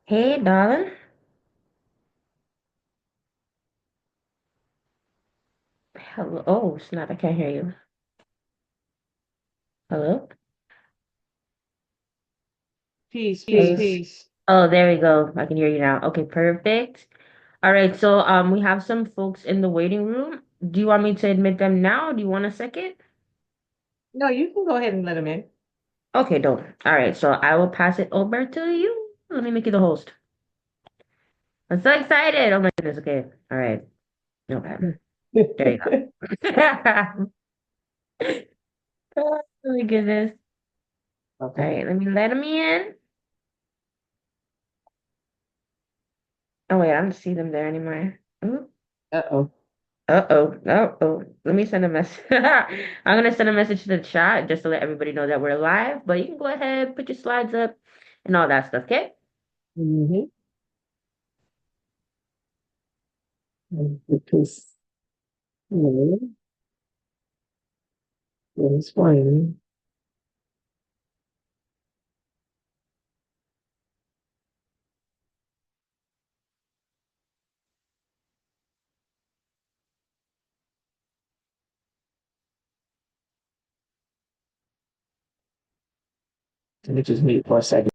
Hey, darling. Hello. Oh, snap. I can't hear you. Hello? Peace, Are peace, you? peace. Oh, there we go. I can hear you now. Okay, perfect. All right. So, we have some folks in the waiting room. Do you want me to admit them now? Do you want a second? No, you can go ahead and let him in. Okay, dope. All right. So I will pass it over to you. Let me make you the host. I'm so excited. Oh my goodness. Okay. All right. Okay. There you go. Oh my goodness. All Okay. right. Let me let him in. Oh wait, I don't see them there anymore. Ooh. Uh-oh. Uh-oh. Uh-oh. Let me send a message. I'm gonna send a message to the chat just to let everybody know that we're live, but you can go ahead, put your slides up and all that stuff, okay? Mm-hmm. Because, it's fine. Let me just mute for a second.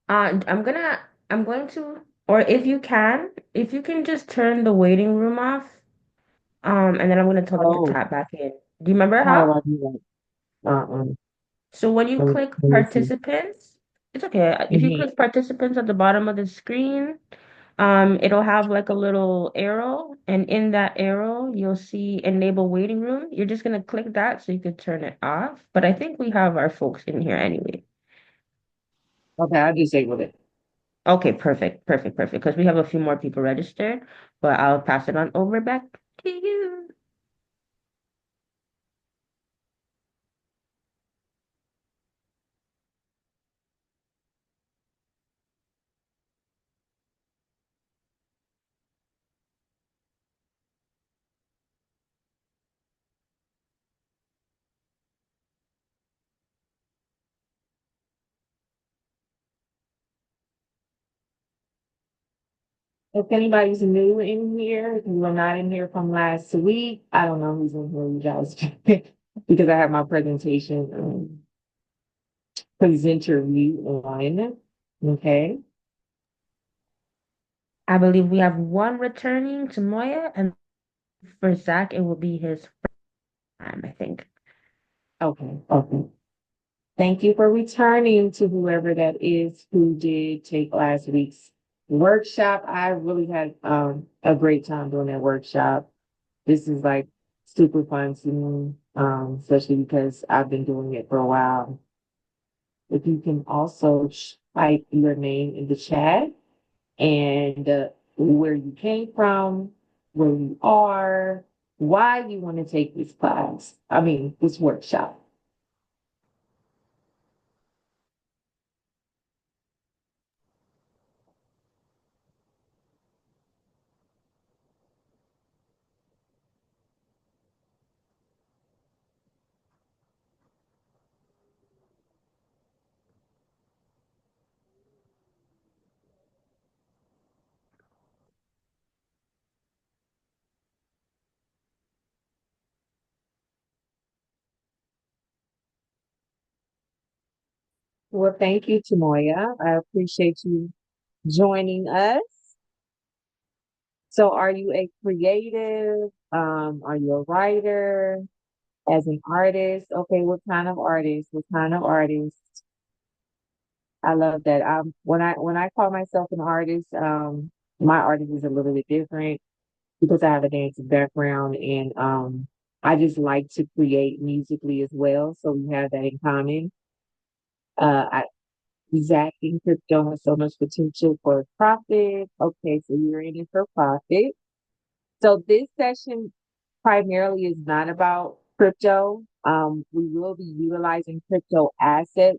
I'm going to, or if you can just turn the waiting room off, and then I'm gonna tell them to Oh, tap back in. Do you remember how do how? I do that? So when you click Let me see. participants, it's okay. If you Mm-hmm. click participants at the bottom of the screen, it'll have like a little arrow, and in that arrow, you'll see enable waiting room. You're just gonna click that so you could turn it off. But I think we have our folks in here anyway. Okay, I disabled it. Okay, perfect, perfect, perfect. Because we have a few more people registered, but I'll pass it on over back to you. If anybody's new in here, you were not in here from last week, I don't know who's in here, you guys. Because I have my presentation, presenter view on. Okay. I believe we have one returning to Moya, and for Zach, it will be his first time, I think. Okay. Okay. Thank you for returning to whoever that is who did take last week's workshop. I really had a great time doing that workshop. This is like super fun to me, especially because I've been doing it for a while. If you can also type your name in the chat and where you came from, where you are, why you want to take this class, this workshop. Well, thank you, Tamoya. I appreciate you joining us. So are you a creative? Are you a writer? As an artist? Okay, what kind of artist? What kind of artist? I love that. When I call myself an artist, my artist is a little bit different because I have a dancing background and I just like to create musically as well. So we have that in common. I Zach in crypto has so much potential for profit. Okay, so you're in it for profit. So this session primarily is not about crypto. We will be utilizing crypto assets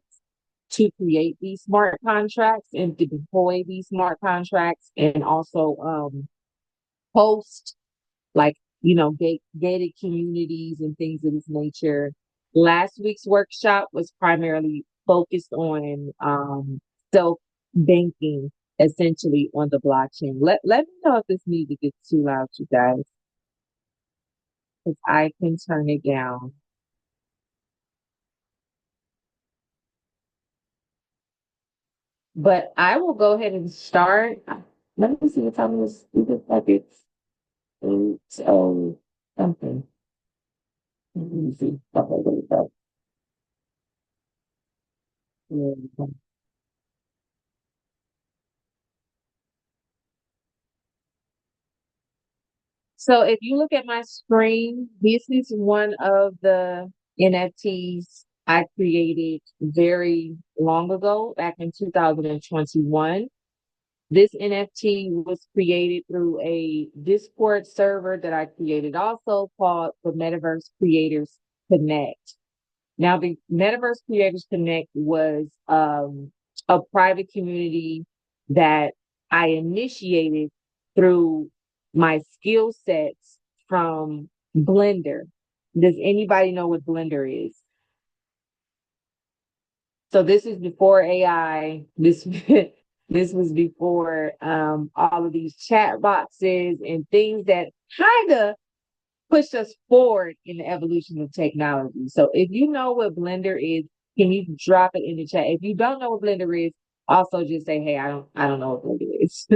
to create these smart contracts and to deploy these smart contracts and also host like, gated communities and things of this nature. Last week's workshop was primarily focused on self banking essentially on the blockchain. Let me know if this music is too loud, you guys, because I can turn it down. But I will go ahead and start. Let me see what time it is. It looks like it's 8:00 something. Let me see. Okay, there we go. Yeah. So if you look at my screen, this is one of the NFTs I created very long ago, back in 2021. This NFT was created through a Discord server that I created also called the Metaverse Creators Connect. Now, the Metaverse Creators Connect was a private community that I initiated through my skill sets from Blender. Does anybody know what Blender is? So this is before AI. This this was before all of these chat boxes and things that kind of pushed us forward in the evolution of technology. So if you know what Blender is, can you drop it in the chat? If you don't know what Blender is, also just say, hey, I don't know what Blender is.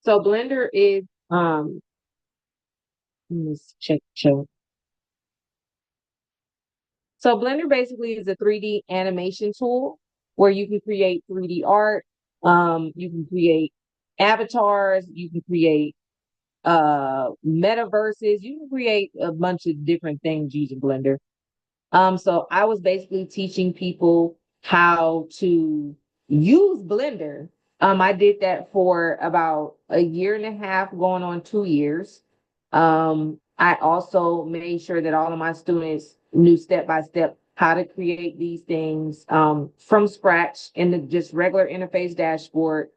So Blender is let's check show. So Blender basically is a 3D animation tool where you can create 3D art, you can create avatars, you can create metaverses, you can create a bunch of different things using Blender. So I was basically teaching people how to use Blender. I did that for about a year and a half, going on 2 years. I also made sure that all of my students knew step by step how to create these things from scratch in the just regular interface dashboard.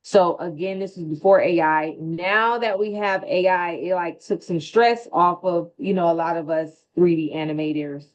So again, this is before AI. Now that we have AI, it like took some stress off of, a lot of us 3D animators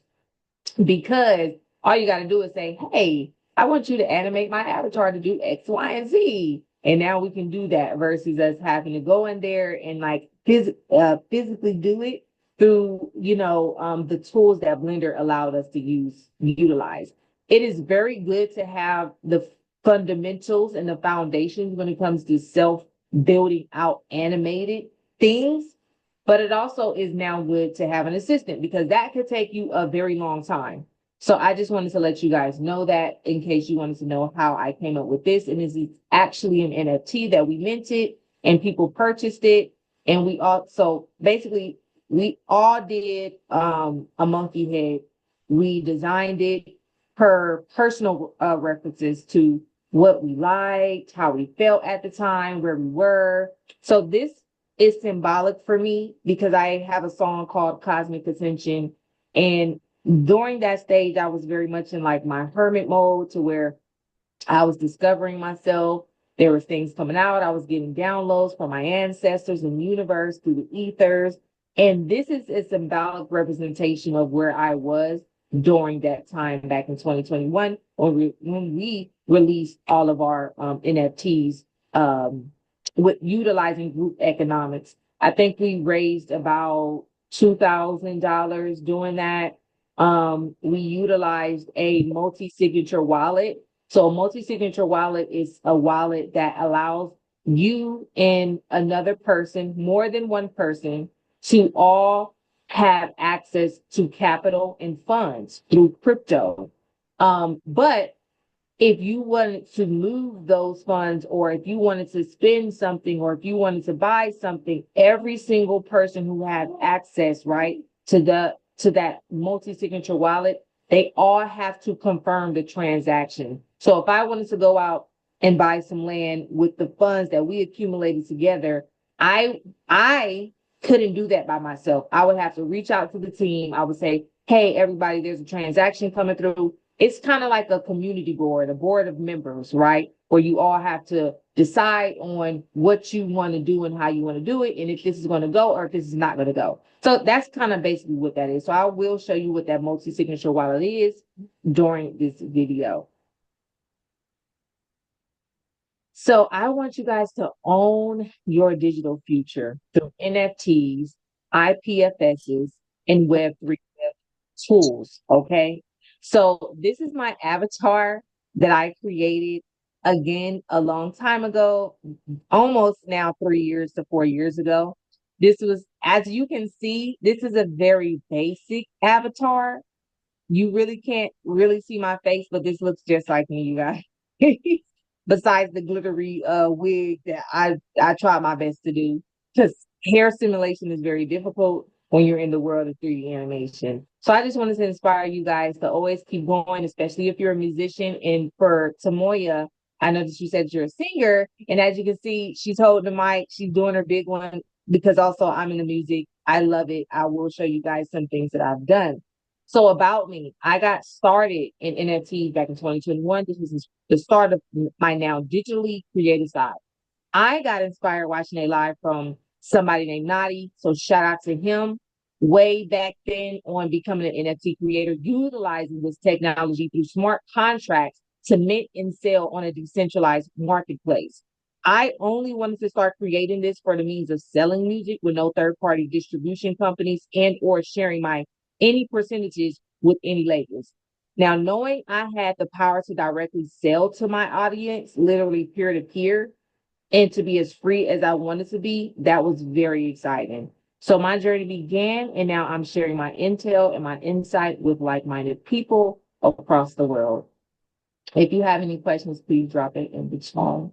because all you got to do is say, hey, I want you to animate my avatar to do X, Y, and Z. And now we can do that versus us having to go in there and like physically do it through, the tools that Blender allowed us to utilize. It is very good to have the fundamentals and the foundations when it comes to self building out animated things. But it also is now good to have an assistant because that could take you a very long time. So I just wanted to let you guys know that in case you wanted to know how I came up with this. And this is actually an NFT that we minted and people purchased it. And we all, so basically we all did a monkey head. We designed it per personal references to what we liked, how we felt at the time, where we were. So this is symbolic for me because I have a song called Cosmic Ascension. And during that stage, I was very much in like my hermit mode to where I was discovering myself. There was things coming out. I was getting downloads from my ancestors and universe through the ethers. And this is a symbolic representation of where I was during that time back in 2021 when we released all of our NFTs with utilizing group economics. I think we raised about $2,000 doing that. We utilized a multi-signature wallet. So a multi-signature wallet is a wallet that allows you and another person, more than one person, to all have access to capital and funds through crypto. But if you wanted to move those funds, or if you wanted to spend something, or if you wanted to buy something, every single person who had access, right, to that multi-signature wallet, they all have to confirm the transaction. So if I wanted to go out and buy some land with the funds that we accumulated together, I couldn't do that by myself. I would have to reach out to the team. I would say, hey, everybody, there's a transaction coming through. It's kind of like a community board, a board of members, right? Where you all have to decide on what you want to do and how you want to do it, and if this is going to go or if this is not going to go. So that's kind of basically what that is. So I will show you what that multi-signature wallet is during this video. So I want you guys to own your digital future through NFTs, IPFSs, and Web3 tools, okay? So this is my avatar that I created again a long time ago, almost now 3 years to 4 years ago. This was, as you can see, this is a very basic avatar. You really can't really see my face, but this looks just like me, you guys. Besides the glittery wig that I try my best to do, because hair simulation is very difficult when you're in the world of 3D animation. So I just wanted to inspire you guys to always keep going, especially if you're a musician. And for Tamoya, I know that you said you're a singer, and as you can see, she's holding the mic. She's doing her big one because also I'm in the music. I love it. I will show you guys some things that I've done. So about me, I got started in NFTs back in 2021. This was the start of my now digitally creative side. I got inspired watching a live from somebody named 𝘨𝑰. So shout out to him way back then on becoming an NFT creator, utilizing this technology through smart contracts to mint and sell on a decentralized marketplace. I only wanted to start creating this for the means of selling music with no third-party distribution companies and or sharing my any percentages with any labels. Now, knowing I had the power to directly sell to my audience, literally peer to peer, and to be as free as I wanted to be, that was very exciting. So my journey began, and now I'm sharing my intel and my insight with like-minded people across the world. If you have any questions, please drop it in the chat.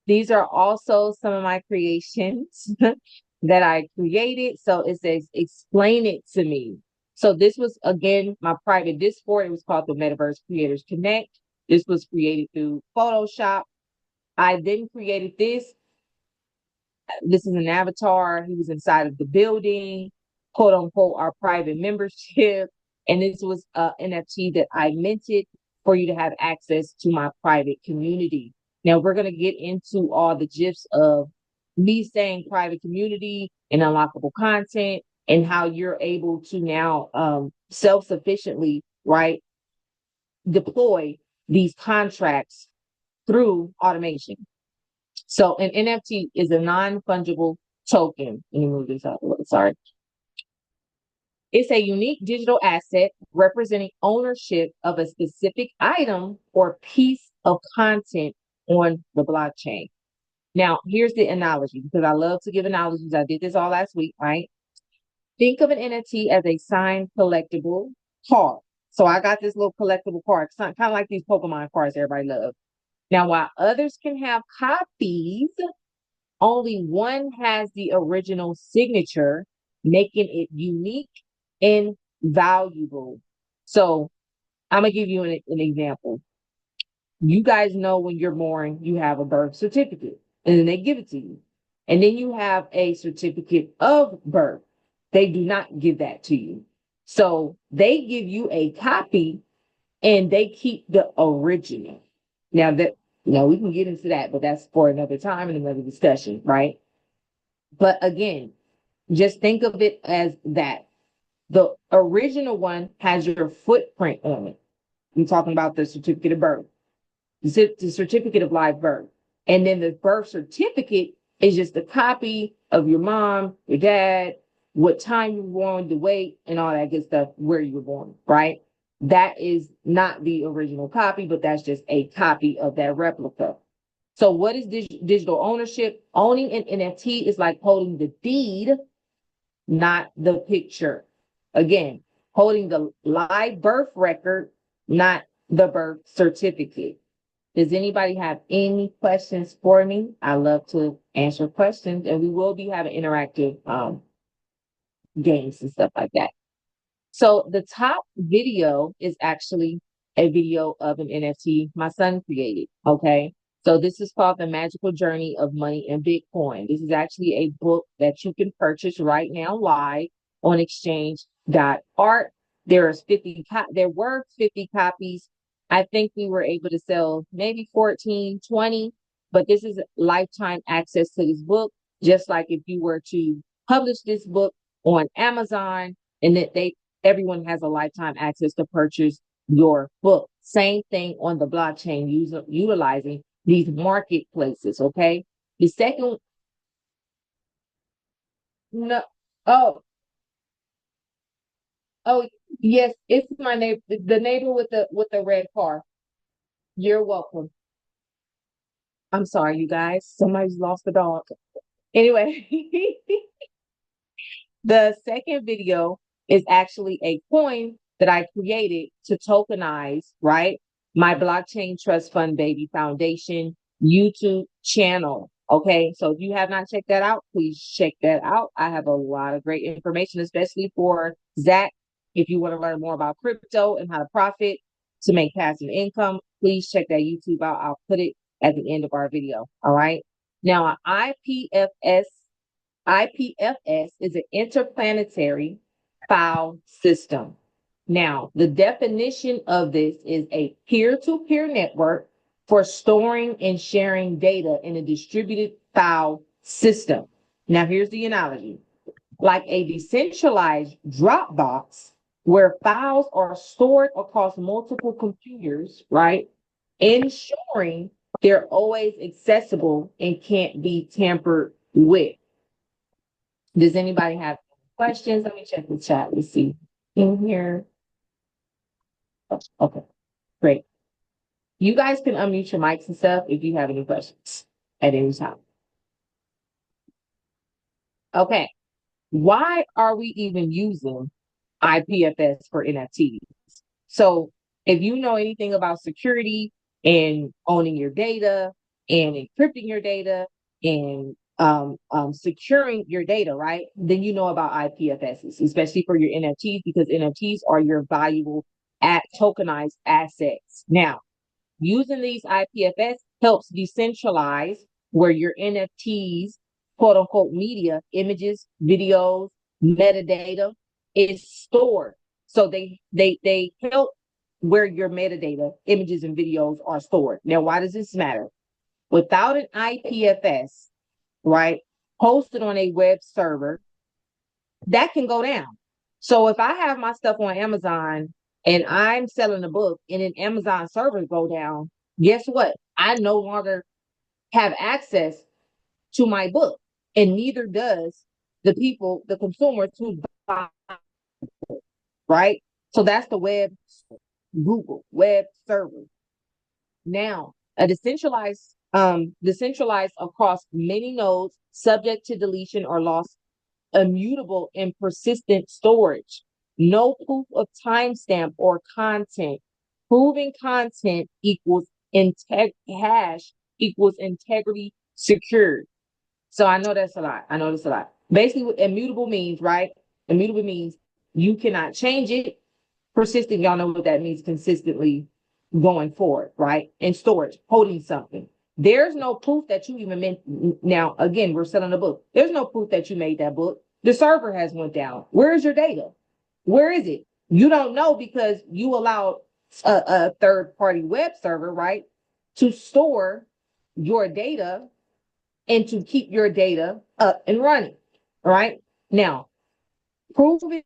These are also some of my creations that I created. So it says, explain it to me. So this was, again, my private Discord. It was called the Metaverse Creators Connect. This was created through Photoshop. I then created this. This is an avatar. He was inside of the building, quote unquote, our private membership. And this was an NFT that I minted for you to have access to my private community. Now we're going to get into all the gifs of me saying private community and unlockable content and how you're able to now self-sufficiently, right, deploy these contracts through automation. So an NFT is a non-fungible token. Let me move this out. Sorry. It's a unique digital asset representing ownership of a specific item or piece of content on the blockchain. Now, here's the analogy, because I love to give analogies. I did this all last week, right? Think of an NFT as a signed collectible card. So I got this little collectible card, kind of like these Pokemon cards everybody loves. Now, while others can have copies, only one has the original signature, making it unique and valuable. So I'm gonna give you an example. You guys know when you're born, you have a birth certificate, and then they give it to you. And then you have a certificate of birth. They do not give that to you. So they give you a copy and they keep the original. Now that we can get into that, but that's for another time and another discussion, right? But again, just think of it as that. The original one has your footprint on it. I'm talking about the certificate of birth, the certificate of live birth. And then the birth certificate is just a copy of your mom, your dad, what time you were born, the weight, and all that good stuff, where you were born, right? That is not the original copy, but that's just a copy of that replica. So what is digital ownership? Owning an NFT is like holding the deed, not the picture. Again, holding the live birth record, not the birth certificate. Does anybody have any questions for me? I love to answer questions, and we will be having interactive games and stuff like that. So the top video is actually a video of an NFT my son created. Okay. So this is called The Magical Journey of Money and Bitcoin. This is actually a book that you can purchase right now live on exchange.art. There were 50 copies. I think we were able to sell maybe 14, 20, but this is lifetime access to this book. Just like if you were to publish this book on Amazon, and that everyone has a lifetime access to purchase your book. Same thing on the blockchain, utilizing these marketplaces. Okay. The second, no, oh, oh, yes, it's my neighbor, the neighbor with the red car. You're welcome. I'm sorry, you guys. Somebody's lost the dog. Anyway, the second video is actually a coin that I created to tokenize, right? My blockchain trust fund baby foundation YouTube channel. Okay. So if you have not checked that out, please check that out. I have a lot of great information, especially for Zach. If you want to learn more about crypto and how to profit to make passive income, please check that YouTube out. I'll put it at the end of our video. All right. Now, IPFS is an interplanetary file system. Now, the definition of this is a peer-to-peer network for storing and sharing data in a distributed file system. Now, here's the analogy. Like a decentralized Dropbox where files are stored across multiple computers, right? Ensuring they're always accessible and can't be tampered with. Does anybody have questions? Let me check the chat. Let's see. In here. Oh, okay, great. You guys can unmute your mics and stuff if you have any questions at any time. Okay. Why are we even using IPFS for NFTs? So if you know anything about security and owning your data and encrypting your data and securing your data, right? Then you know about IPFS, especially for your NFTs, because NFTs are your valuable tokenized assets. Now, using these IPFS helps decentralize where your NFTs, quote unquote, media, images, videos, metadata is stored. So they help where your metadata, images, and videos are stored. Now, why does this matter? Without an IPFS, right, hosted on a web server, that can go down. So if I have my stuff on Amazon and I'm selling a book and then Amazon servers go down, guess what? I no longer have access to my book, and neither does the consumers who buy, right? So that's the Google web server. Now, a decentralized decentralized across many nodes, subject to deletion or loss, immutable and persistent storage, no proof of timestamp or content. Proving content equals hash equals integrity secured. So I know that's a lot. I know that's a lot. Basically, what immutable means, right? Immutable means you cannot change it. Persistent, y'all know what that means, consistently going forward, right? And storage, holding something. There's no proof that you even meant. Now, again, we're selling a book. There's no proof that you made that book. The server has went down. Where is your data? Where is it? You don't know because you allowed a third-party web server, right, to store your data and to keep your data up and running, right? Now, proving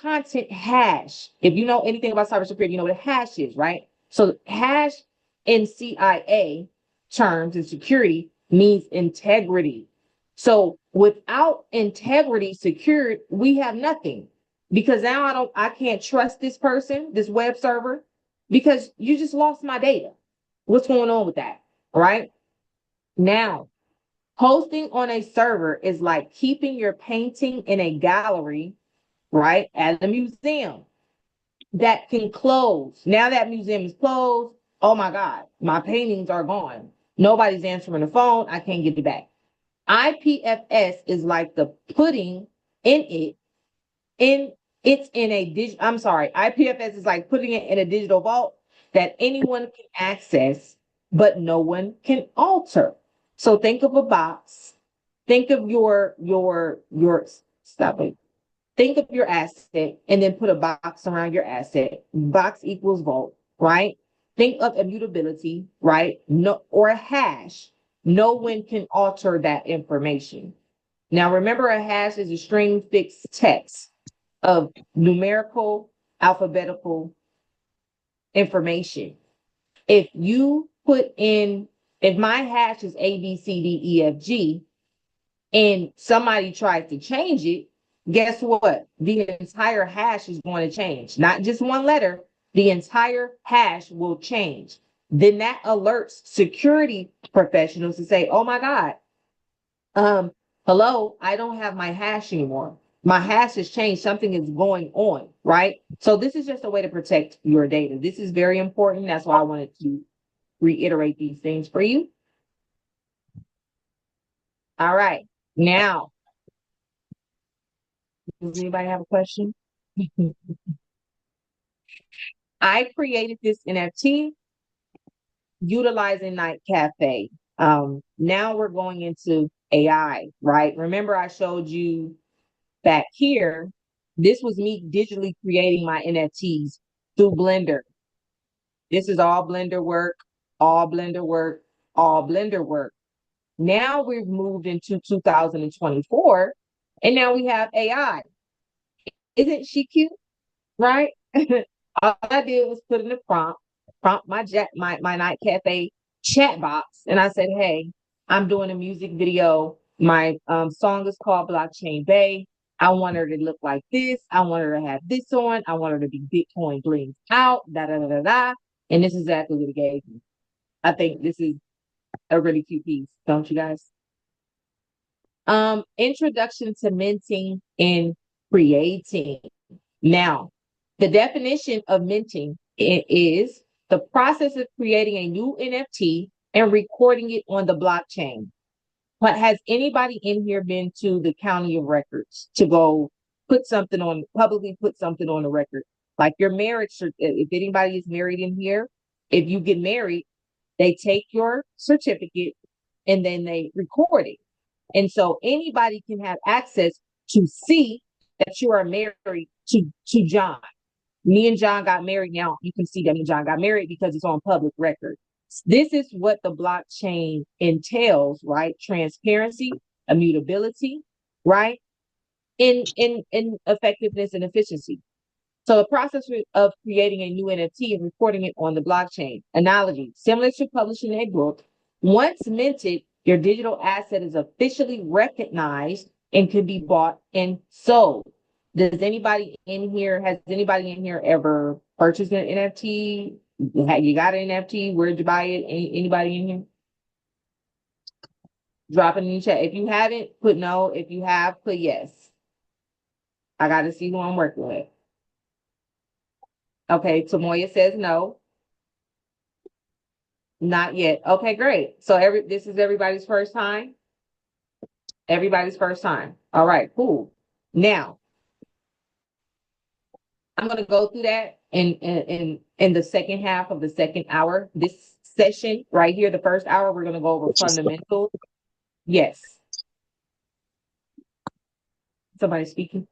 content hash. If you know anything about cybersecurity, you know what a hash is, right? So hash in CIA terms and security means integrity. So without integrity secured, we have nothing. Because now I can't trust this person, this web server, because you just lost my data. What's going on with that? All right. Now, hosting on a server is like keeping your painting in a gallery, right, at a museum that can close. Now that museum is closed, oh my God, my paintings are gone. Nobody's answering the phone. I can't get it back. IPFS is like the putting in it in it's in a digital. I'm sorry, IPFS is like putting it in a digital vault that anyone can access, but no one can alter. So think of a box. Think of your stop it. Think of your asset and then put a box around your asset. Box equals vault, right? Think of immutability, right? No, or a hash. No one can alter that information. Now, remember, a hash is a string fixed text of numerical, alphabetical information. If you put in, if my hash is A, B, C, D, E, F, G, and somebody tries to change it, guess what? The entire hash is going to change. Not just one letter, the entire hash will change. Then that alerts security professionals to say, oh my God, hello, I don't have my hash anymore. My hash has changed. Something is going on, right? So this is just a way to protect your data. This is very important. That's why I wanted to reiterate these things for you. All right. Now, does anybody have a question? I created this NFT utilizing Night Cafe. Now we're going into AI, right? Remember I showed you back here, this was me digitally creating my NFTs through Blender. This is all Blender work, all Blender work, all Blender work. Now we've moved into 2024, and now we have AI. Isn't she cute? Right? All I did was put in the prompt my Night Cafe chat box, and I said, "Hey, I'm doing a music video. My song is called Blockchain Bay. I want her to look like this. I want her to have this on. I want her to be Bitcoin blinged out. Da da da da da." And this is exactly what it gave me. I think this is a really cute piece, don't you guys? Introduction to minting and creating. Now, the definition of minting is the process of creating a new NFT and recording it on the blockchain. But has anybody in here been to the county of records to go publicly put something on the record? Like your marriage, if anybody is married in here, if you get married, they take your certificate and then they record it. And so anybody can have access to see that you are married to John. Me and John got married. Now you can see that me and John got married because it's on public record. This is what the blockchain entails, right? Transparency, immutability, right? In effectiveness and efficiency. So the process of creating a new NFT and recording it on the blockchain. Analogy, similar to publishing a book, once minted, your digital asset is officially recognized and can be bought and sold. Has anybody in here ever purchased an NFT? You got an NFT? Where'd you buy it? Anybody in here? Drop it in the chat. If you haven't, put no. If you have, put yes. I got to see who I'm working with. Okay, 𝘗𝘂𝘸 says no. Not yet. Okay, great. So this is everybody's first time. Everybody's first time. All right, cool. Now I'm gonna go through that in the second half of the second hour. This session right here, the first hour, we're gonna go over fundamentals. Yes. Somebody speaking?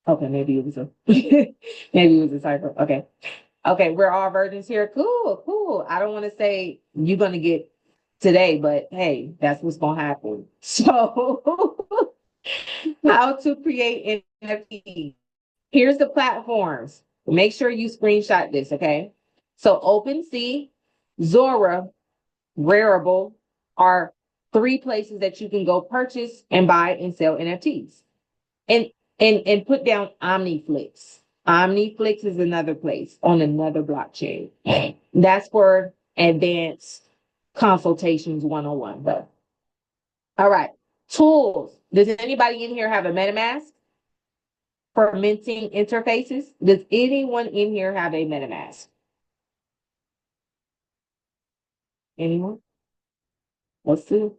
Okay, maybe it was a maybe it was a typo. Okay. Okay, we're all virgins here. Cool, cool. I don't want to say you're gonna get today, but hey, that's what's gonna happen. So how to create NFTs. Here's the platforms. Make sure you screenshot this, okay? So OpenSea, Zora, Rarible are three places that you can go purchase and buy and sell NFTs. And and put down OmniFlix. OmniFlix is another place on another blockchain. That's for advanced consultations 101. All right. Tools. Does anybody in here have a MetaMask for minting interfaces? Does anyone in here have a MetaMask? Anyone? Let's see.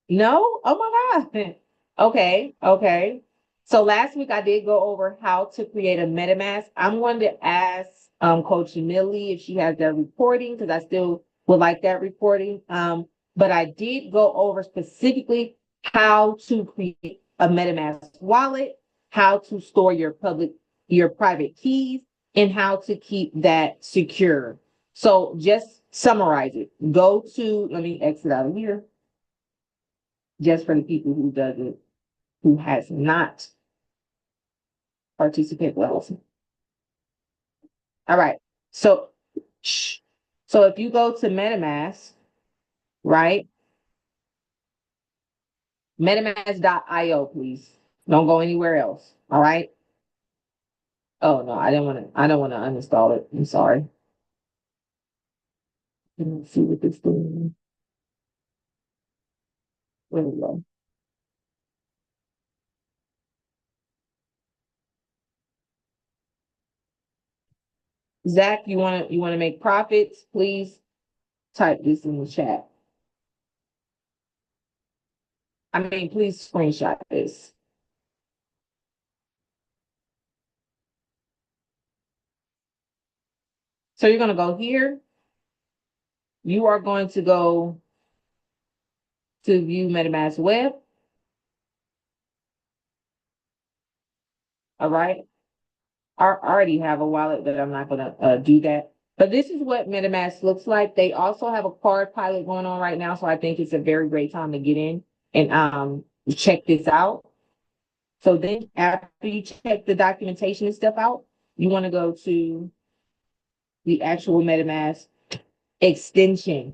No? Oh my God. Okay, okay. So last week I did go over how to create a MetaMask. I'm going to ask Coach Millie if she has that recording because I still would like that recording. But I did go over specifically how to create a MetaMask wallet, how to store your private keys, and how to keep that secure. So just summarize it. Let me exit out of here just for the people who has not participated well. All right. So if you go to MetaMask, right? MetaMask.io, please. Don't go anywhere else. All right. Oh no, I don't want to uninstall it. I'm sorry. Let me see what this thing. Where we go. Zach, you wanna make profits? Please type this in the chat. I mean, please screenshot this. So you're gonna go here. You are going to go to view MetaMask web. All right. I already have a wallet, but I'm not gonna do that. But this is what MetaMask looks like. They also have a card pilot going on right now, so I think it's a very great time to get in and check this out. So then after you check the documentation and stuff out, you want to go to the actual MetaMask extension,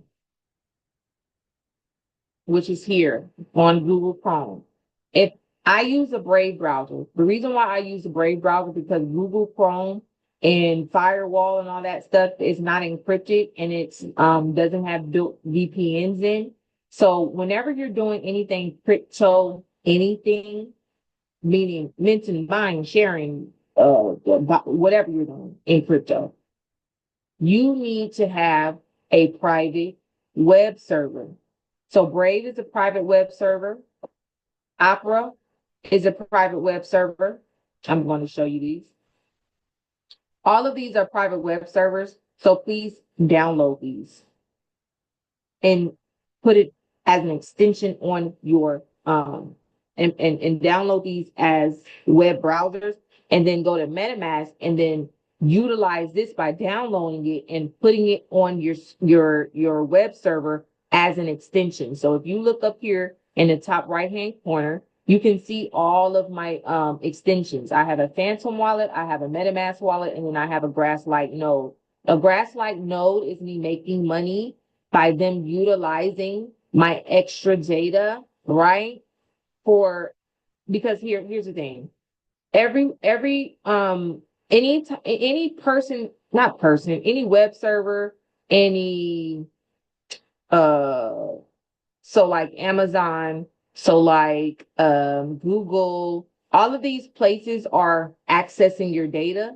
which is here on Google Chrome. If I use a Brave browser, the reason why I use a Brave browser because Google Chrome and firewall and all that stuff is not encrypted and it's doesn't have built VPNs in. So whenever you're doing anything crypto, anything, meaning minting, buying, sharing, whatever you're doing in crypto, you need to have a private web server. So Brave is a private web server. Opera is a private web server. I'm going to show you these. All of these are private web servers. So please download these and put it as an extension on your and download these as web browsers and then go to MetaMask and then utilize this by downloading it and putting it on your web server as an extension. So if you look up here in the top right hand corner, you can see all of my extensions. I have a Phantom wallet, I have a MetaMask wallet, and then I have a Grasslight node. A Grasslight node is me making money by them utilizing my extra data, right? Because here's the thing. Any web server any so like Amazon, so like Google, all of these places are accessing your data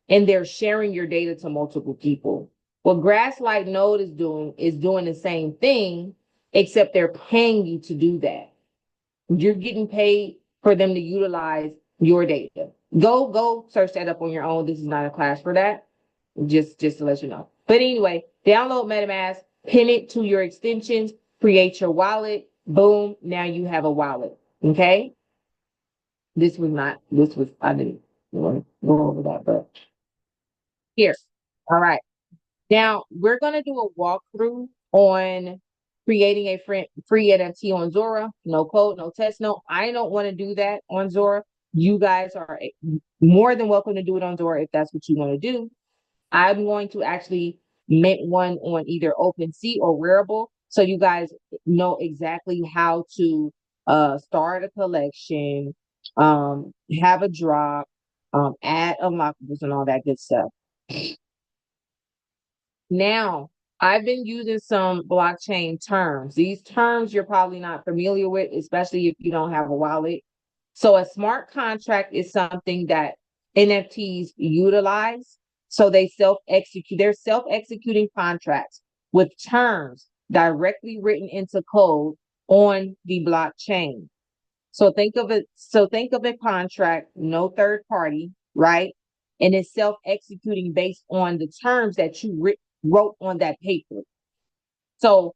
and they're sharing your data to multiple people. What Grasslight Node is doing the same thing, except they're paying you to do that. You're getting paid for them to utilize your data. Go search that up on your own. This is not a class for that. Just to let you know. But anyway, download MetaMask, pin it to your extensions, create your wallet. Boom. Now you have a wallet. Okay. I didn't want to go over that, but here. All right. Now we're going to do a walkthrough on creating a free NFT on Zora. No code, no test. No, I don't want to do that on Zora. You guys are more than welcome to do it on Zora if that's what you want to do. I'm going to actually mint one on either OpenSea or Rarible, so you guys know exactly how to start a collection, have a drop, add unlockables and all that good stuff. Now, I've been using some blockchain terms. These terms you're probably not familiar with, especially if you don't have a wallet. So a smart contract is something that NFTs utilize. So they're self-executing contracts with terms directly written into code on the blockchain. So think of a contract, no third party, right? And it's self-executing based on the terms that you wrote on that paper. So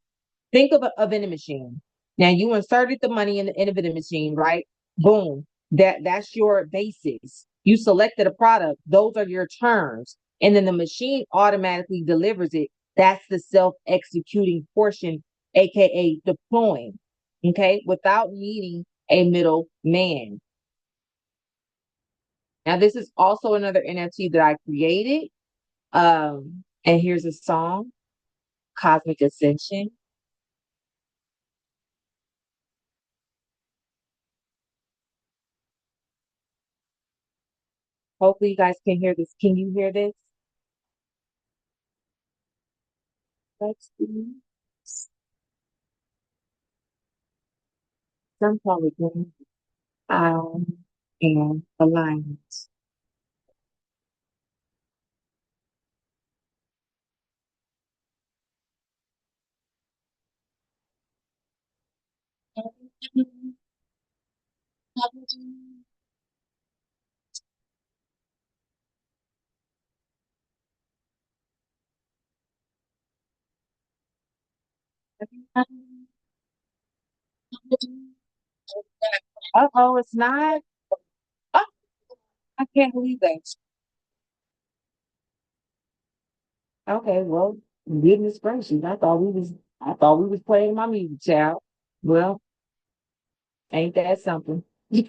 think of a vending machine. Now you inserted the money in the vending machine, right? Boom. That's your basis. You selected a product. Those are your terms. And then the machine automatically delivers it. That's the self-executing portion, aka deploying. Okay, without needing a middle man. Now, this is also another NFT that I created. And here's a song, Cosmic Ascension. Hopefully you guys can hear this. Can you hear this? Let's see. Some call it and alignment. Uh-oh, it's not. Oh, I can't believe that. Okay, well, goodness gracious, I thought we was playing my music, child. Well, ain't that something? I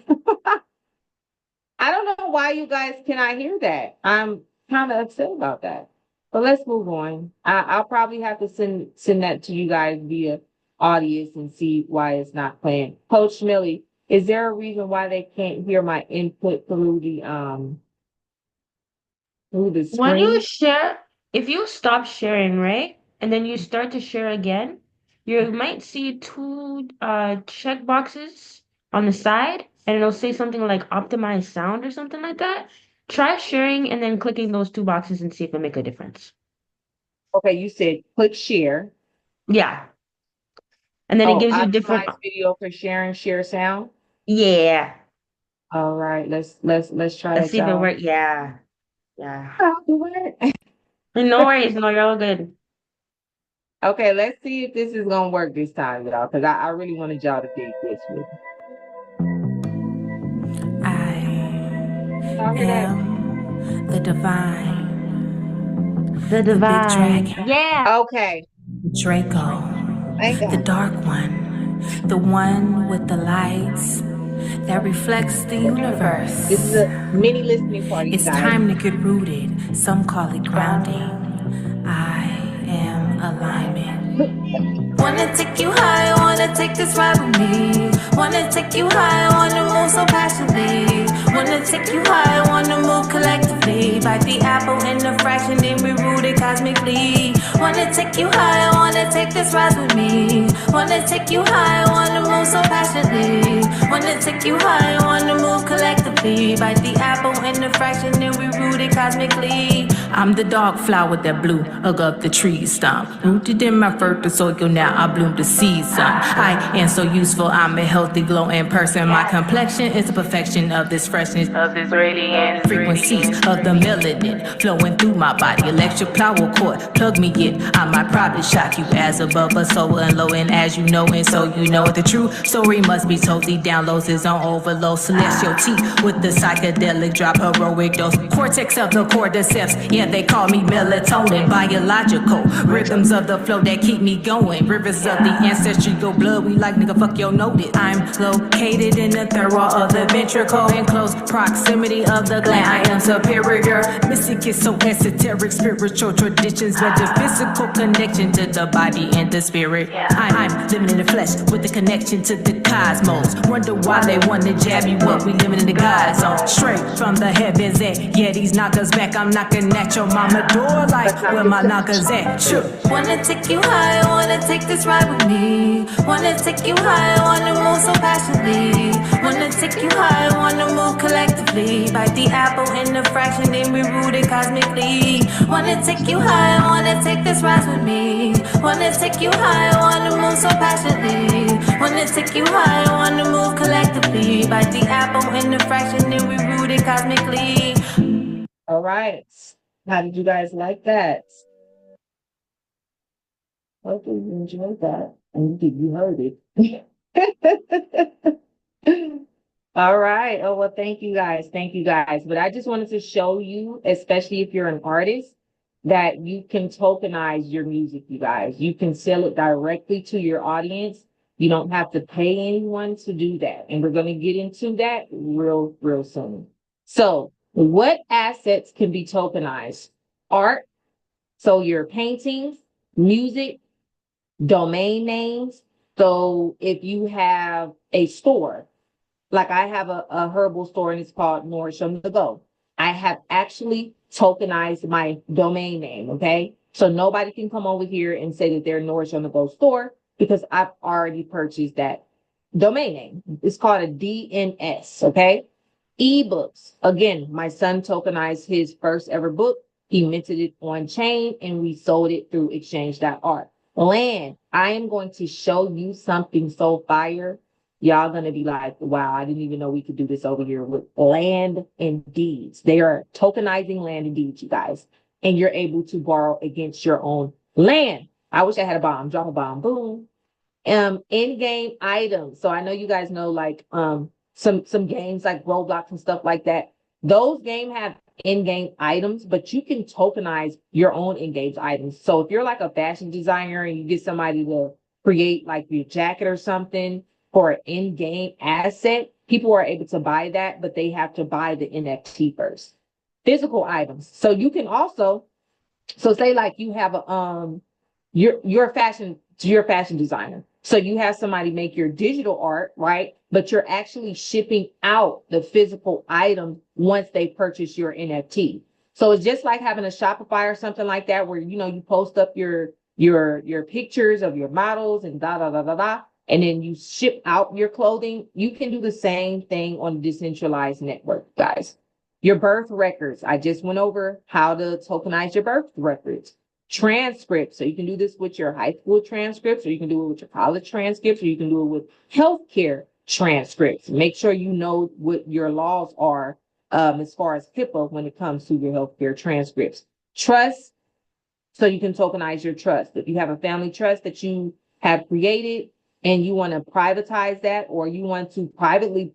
don't know why you guys cannot hear that. I'm kind of upset about that. But let's move on. I'll probably have to send that to you guys via audience and see why it's not playing. Coach Millie, is there a reason why they can't hear my input through the When you screen? share, if you stop sharing, right, and then you start to share again, you might see two check boxes on the side, and it'll say something like optimize sound or something like that. Try sharing and then clicking those two boxes and see if it make a difference. Okay, you said click share. Yeah. And then it Oh, gives you different, optimize video for sharing, share sound. yeah. All right, let's try Let's that, see if it y'all. works. Yeah. Yeah. I'll do it. No worries, no, you're all good. Okay, let's see if this is gonna work this time, y'all, because I really wanted y'all to dig this with me. I Y'all hear that? am the divine, The the big divine. dragon, Yeah. Okay, Draco, thank the God. dark one, the one with the lights that reflects the universe. This is a mini listening party, It's guys. time to get rooted. Some call it grounding. I am alignment. Wanna take you high, wanna take this ride with me. Wanna take you high, wanna move so passionately. Wanna take you high, wanna move collectively. collectively. Bite the apple in a fraction, then reroute it cosmically. Wanna take you high, wanna take this ride with me. Wanna take you high, wanna move so passionately. Wanna take you high, wanna move collectively. Bite the apple in a fraction, then reroute it cosmically. I'm the dog flower that blew up the tree stump. Rooted in my fertile soil, now I bloom to see some. I am so useful, I'm a healthy, glowing person. My complexion is the perfection of this freshness, of this radiant frequencies of the melanin flowing through my body. Electric power cord, plug me in. I might probably shock you as above, but so low, and as you know, and so you know the true story must be told. The downloads is on overload. Celestial tea with the psychedelic drop, heroic dose. Cortex of the cordyceps, yeah, they call me melatonin. Biological rhythms of the flow that keep me going. Rivers of the ancestral blood, we like nigga fuck your notice. I'm located in the thorough of the ventricle, in close proximity of the gland. I am superior, mystic is so esoteric. Spiritual traditions, metaphysical connection to the body and the spirit. I'm living in the flesh with the connection to the cosmos. Wonder why they wanna jab you up, we living in the God zone. Straight from the heavens, yeah, these knockers back. I'm knocking at your mama door like where my knockers at. Sure. Wanna take you high, wanna take this ride with me. Wanna take you high, wanna move so passionately. Wanna take you high, wanna move collectively. Bite the apple in a fraction, then reroute it cosmically. Wanna take you high, wanna take this ride with me. Wanna take you high, wanna move so passionately. Wanna take you high, wanna move collectively. Bite the apple in a fraction, then reroute it cosmically. All right. How did you guys like that? Hopefully you enjoyed that and you heard it. All right. Oh, well, thank you guys. Thank you guys. But I just wanted to show you, especially if you're an artist, that you can tokenize your music, you guys. You can sell it directly to your audience. You don't have to pay anyone to do that. And we're going to get into that real soon. So what assets can be tokenized? Art. So your paintings, music, domain names. So if you have a store, like I have a herbal store and it's called 𝘵𝘠𝘵𝘠𝘵𝘠. I have actually tokenized my domain name, okay? So nobody can come over here and say that they're 𝘵𝘠𝘵𝘠𝘵 store because I've already purchased that domain name. It's called a DNS, okay? Ebooks. Again, my son tokenized his first ever book. He minted it on chain and we sold it through exchange.art. Land. I am going to show you something so fire. Y'all gonna be like, wow, I didn't even know we could do this over here with land and deeds. They are tokenizing land and deeds, you guys. And you're able to borrow against your own land. I wish I had a bomb. Drop a bomb. Boom. In-game items. So I know you guys know like some games like Roblox and stuff like that. Those games have in-game items, but you can tokenize your own in-game items. So if you're like a fashion designer and you get somebody to create like your jacket or something for an in-game asset, people are able to buy that, but they have to buy the NFT first. Physical items. So you can also, so say like you have a you're a fashion designer. So you have somebody make your digital art, right? But you're actually shipping out the physical item once they purchase your NFT. So it's just like having a Shopify or something like that, where you post up your pictures of your models and and then you ship out your clothing. You can do the same thing on a decentralized network, guys. Your birth records. I just went over how to tokenize your birth records. Transcripts. So you can do this with your high school transcripts, or you can do it with your college transcripts, or you can do it with healthcare transcripts. Make sure you know what your laws are as far as HIPAA when it comes to your healthcare transcripts. Trust. So you can tokenize your trust. If you have a family trust that you have created and you want to privatize that, or you want to privately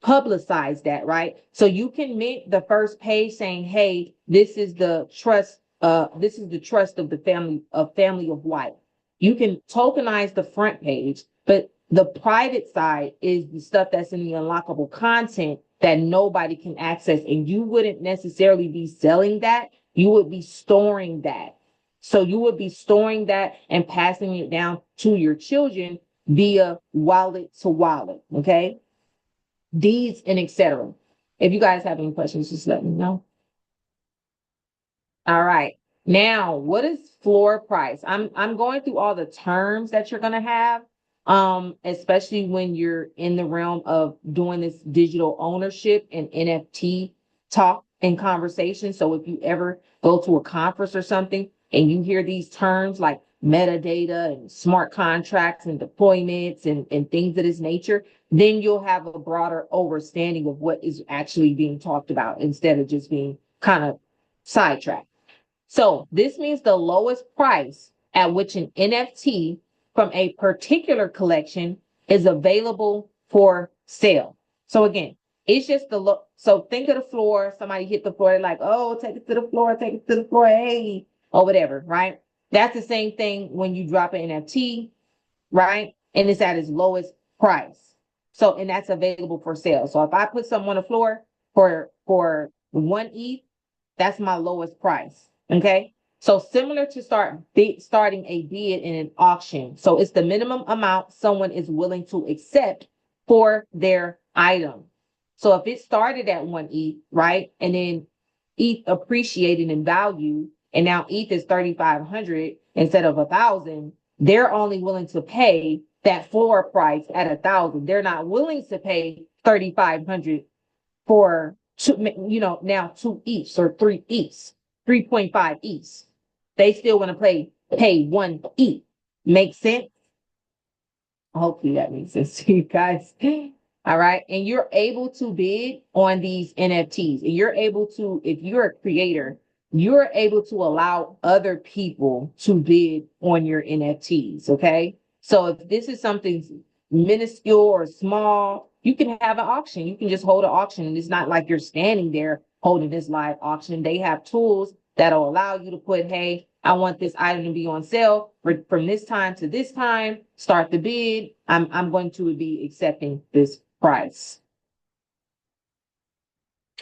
publicize that, right? So you can mint the first page saying, hey, this is the trust of the family of white. You can tokenize the front page, but the private side is the stuff that's in the unlockable content that nobody can access. And you wouldn't necessarily be selling that. You would be storing that. So you would be storing that and passing it down to your children via wallet to wallet. Okay. deeds, and etc. If you guys have any questions, just let me know. All right. Now, what is floor price? I'm going through all the terms that you're gonna have, especially when you're in the realm of doing this digital ownership and NFT talk and conversation. So if you ever go to a conference or something and you hear these terms like metadata and smart contracts and deployments and things of this nature, then you'll have a broader understanding of what is actually being talked about instead of just being kind of sidetracked. So this means the lowest price at which an NFT from a particular collection is available for sale. So again, it's just the look. So think of the floor. Somebody hit the floor. They're like, oh, take it to the floor, take it to the floor, hey, or whatever, right? That's the same thing when you drop an NFT, right? And it's at its lowest price. So, and that's available for sale. So if I put something on the floor for 1 ETH, that's my lowest price. Okay. So similar to starting a bid in an auction. So it's the minimum amount someone is willing to accept for their item. So if it started at 1 ETH, right? And then ETH appreciated in value, and now ETH is 3,500 instead of 1,000, they're only willing to pay that floor price at 1,000. They're not willing to pay 3,500 for now 2 ETHs or 3 ETHs. 3.5 ETH. They still want to pay 1 ETH. Make sense? Hopefully that makes sense to you guys. All right. And you're able to bid on these NFTs. And you're able to, if you're a creator, you're able to allow other people to bid on your NFTs. Okay. So if this is something minuscule or small, you can have an auction. You can just hold an auction. And it's not like you're standing there holding this live auction. They have tools that'll allow you to put, hey, I want this item to be on sale from this time to this time. Start the bid. I'm going to be accepting this price.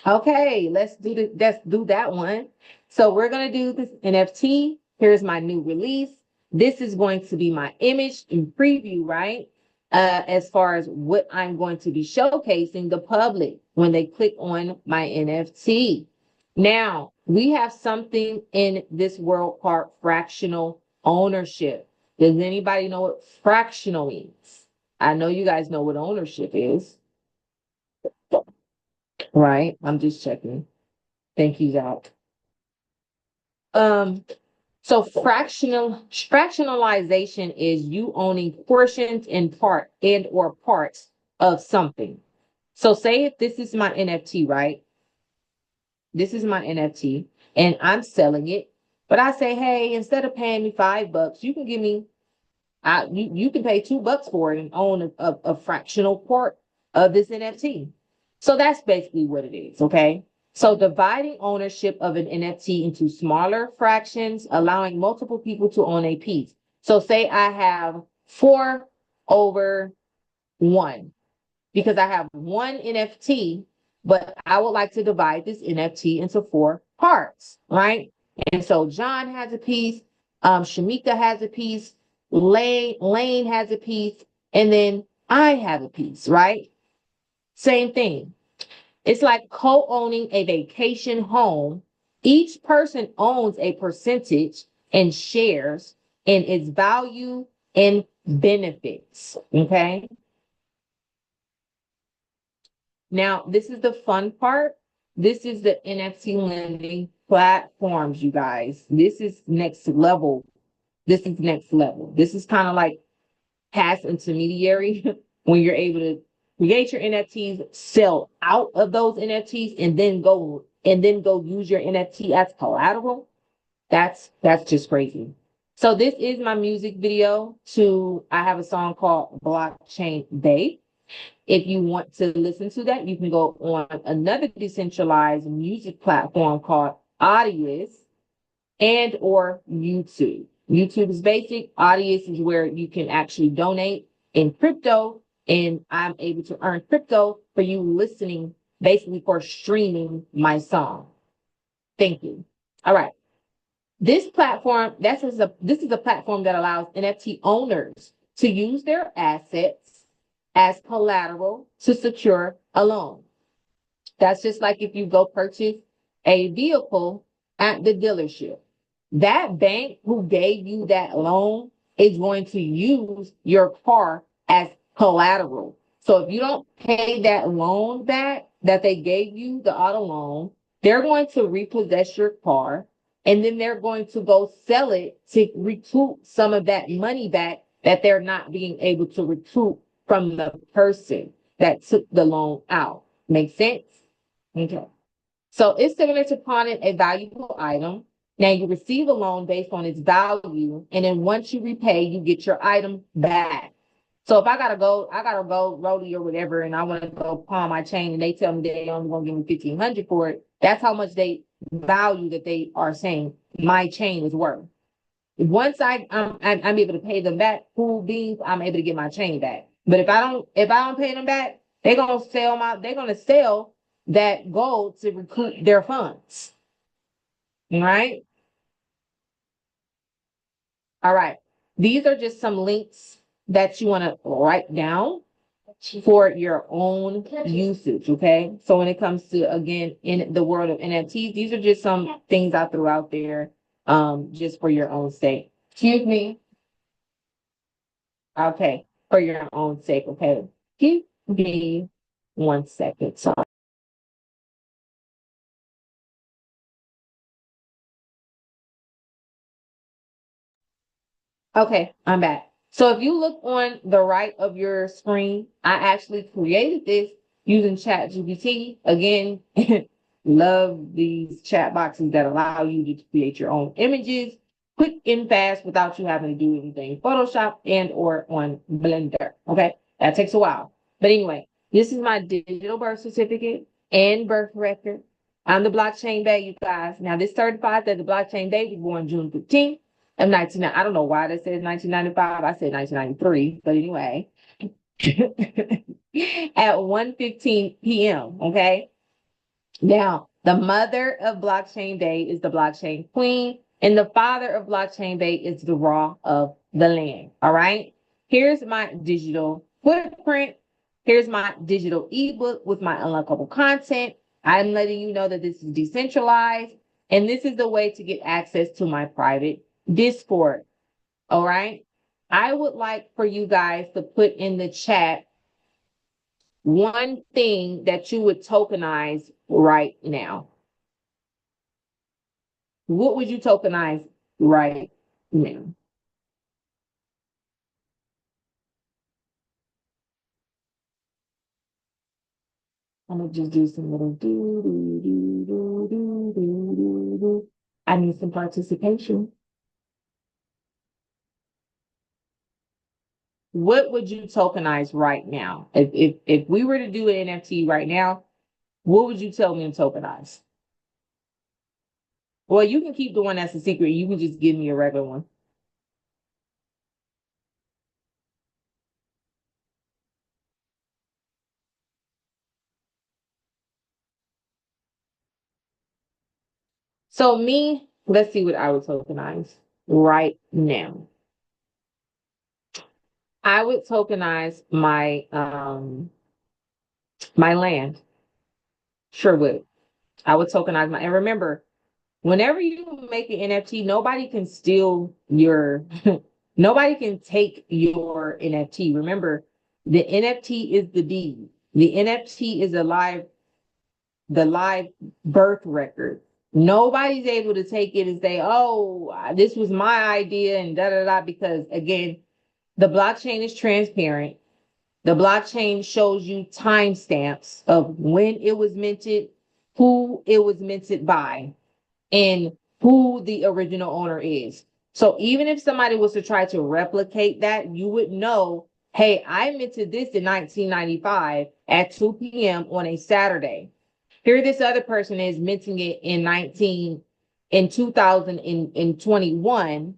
Okay, let's do that one. So we're gonna do this NFT. Here's my new release. This is going to be my image in preview, right? As far as what I'm going to be showcasing the public when they click on my NFT. Now, we have something in this world called fractional ownership. Does anybody know what fractional means? I know you guys know what ownership is. Right? I'm just checking. Thank you, Zach. So fractionalization is you owning portions or parts of something. So say if this is my NFT, right? This is my NFT and I'm selling it, but I say, hey, instead of paying me $5, you can give me, you can pay $2 for it and own a fractional part of this NFT. So that's basically what it is. Okay. So dividing ownership of an NFT into smaller fractions, allowing multiple people to own a piece. So say I have 4/1 because I have one NFT, but I would like to divide this NFT into 4 parts, right? And so John has a piece, Shamika has a piece, Lane has a piece, and then I have a piece, right? Same thing. It's like co-owning a vacation home. Each person owns a percentage and shares in its value and benefits, okay? Now, this is the fun part. This is the NFT lending platforms, you guys. This is next level. This is next level. This is kind of like past intermediary when you're able to create your NFTs, sell out of those NFTs, and then go use your NFT as collateral. That's just crazy. So this is my music video I have a song called Blockchain Babe. If you want to listen to that, you can go on another decentralized music platform called Audius and or YouTube. YouTube is basic. Audius is where you can actually donate in crypto, and I'm able to earn crypto for you listening, basically for streaming my song. Thank you. All right. This platform, this is a platform that allows NFT owners to use their assets as collateral to secure a loan. That's just like if you go purchase a vehicle at the dealership. That bank who gave you that loan is going to use your car as collateral. So if you don't pay that loan back that they gave you, the auto loan, they're going to repossess your car, and then they're going to go sell it to recoup some of that money back that they're not being able to recoup from the person that took the loan out. Make sense? Okay. So it's similar to pawning a valuable item. Now you receive a loan based on its value, and then once you repay, you get your item back. So if I gotta go rodeo or whatever, and I want to go pawn my chain, and they tell me they only gonna give me $1,500 for it, that's how much they value that they are saying my chain is worth. Once I'm able to pay them back, cool beans, I'm able to get my chain back. But if I don't pay them back, they're gonna sell that gold to recoup their funds. Right? All right. These are just some links that you want to write down for your own usage. Okay. So when it comes to, again, in the world of NFTs, these are just some things I threw out there just for your own sake. Excuse me. Okay. For your own sake. Okay. Give me 1 second. Sorry. Okay, I'm back. So if you look on the right of your screen, I actually created this using ChatGPT. Again, love these chat boxes that allow you to create your own images quick and fast without you having to do anything Photoshop and or on Blender. Okay, that takes a while. But anyway, this is my digital birth certificate and birth record. I'm the blockchain babe, you guys. Now this certifies that the blockchain babe was born June 15th. Of 19, I don't know why that says 1995. I said 1993, but anyway, at 1:15 p.m. Okay. Now, the mother of blockchain babe is the blockchain queen, and the father of blockchain babe is the raw of the land. All right. Here's my digital footprint. Here's my digital ebook with my unlockable content. I'm letting you know that this is decentralized, and this is the way to get access to my private Discord. All right. I would like for you guys to put in the chat one thing that you would tokenize right now. What would you tokenize right now? I'm gonna just do some little do. I need some participation. What would you tokenize right now? If we were to do an NFT right now, what would you tell me to tokenize? Well, you can keep the one that's a secret. You can just give me a regular one. So me, let's see what I would tokenize right now. I would tokenize my my land. Sure would. I would tokenize my, and remember, whenever you make an NFT, nobody can steal your, nobody can take your NFT. Remember, the NFT is the deed. The NFT is the live birth record. Nobody's able to take it and say, oh, this was my idea and da da da, because again, the blockchain is transparent. The blockchain shows you timestamps of when it was minted, who it was minted by, and who the original owner is. So even if somebody was to try to replicate that, you would know, hey, I minted this in 1995 at 2 p.m. on a Saturday. Here this other person is minting it in 2021,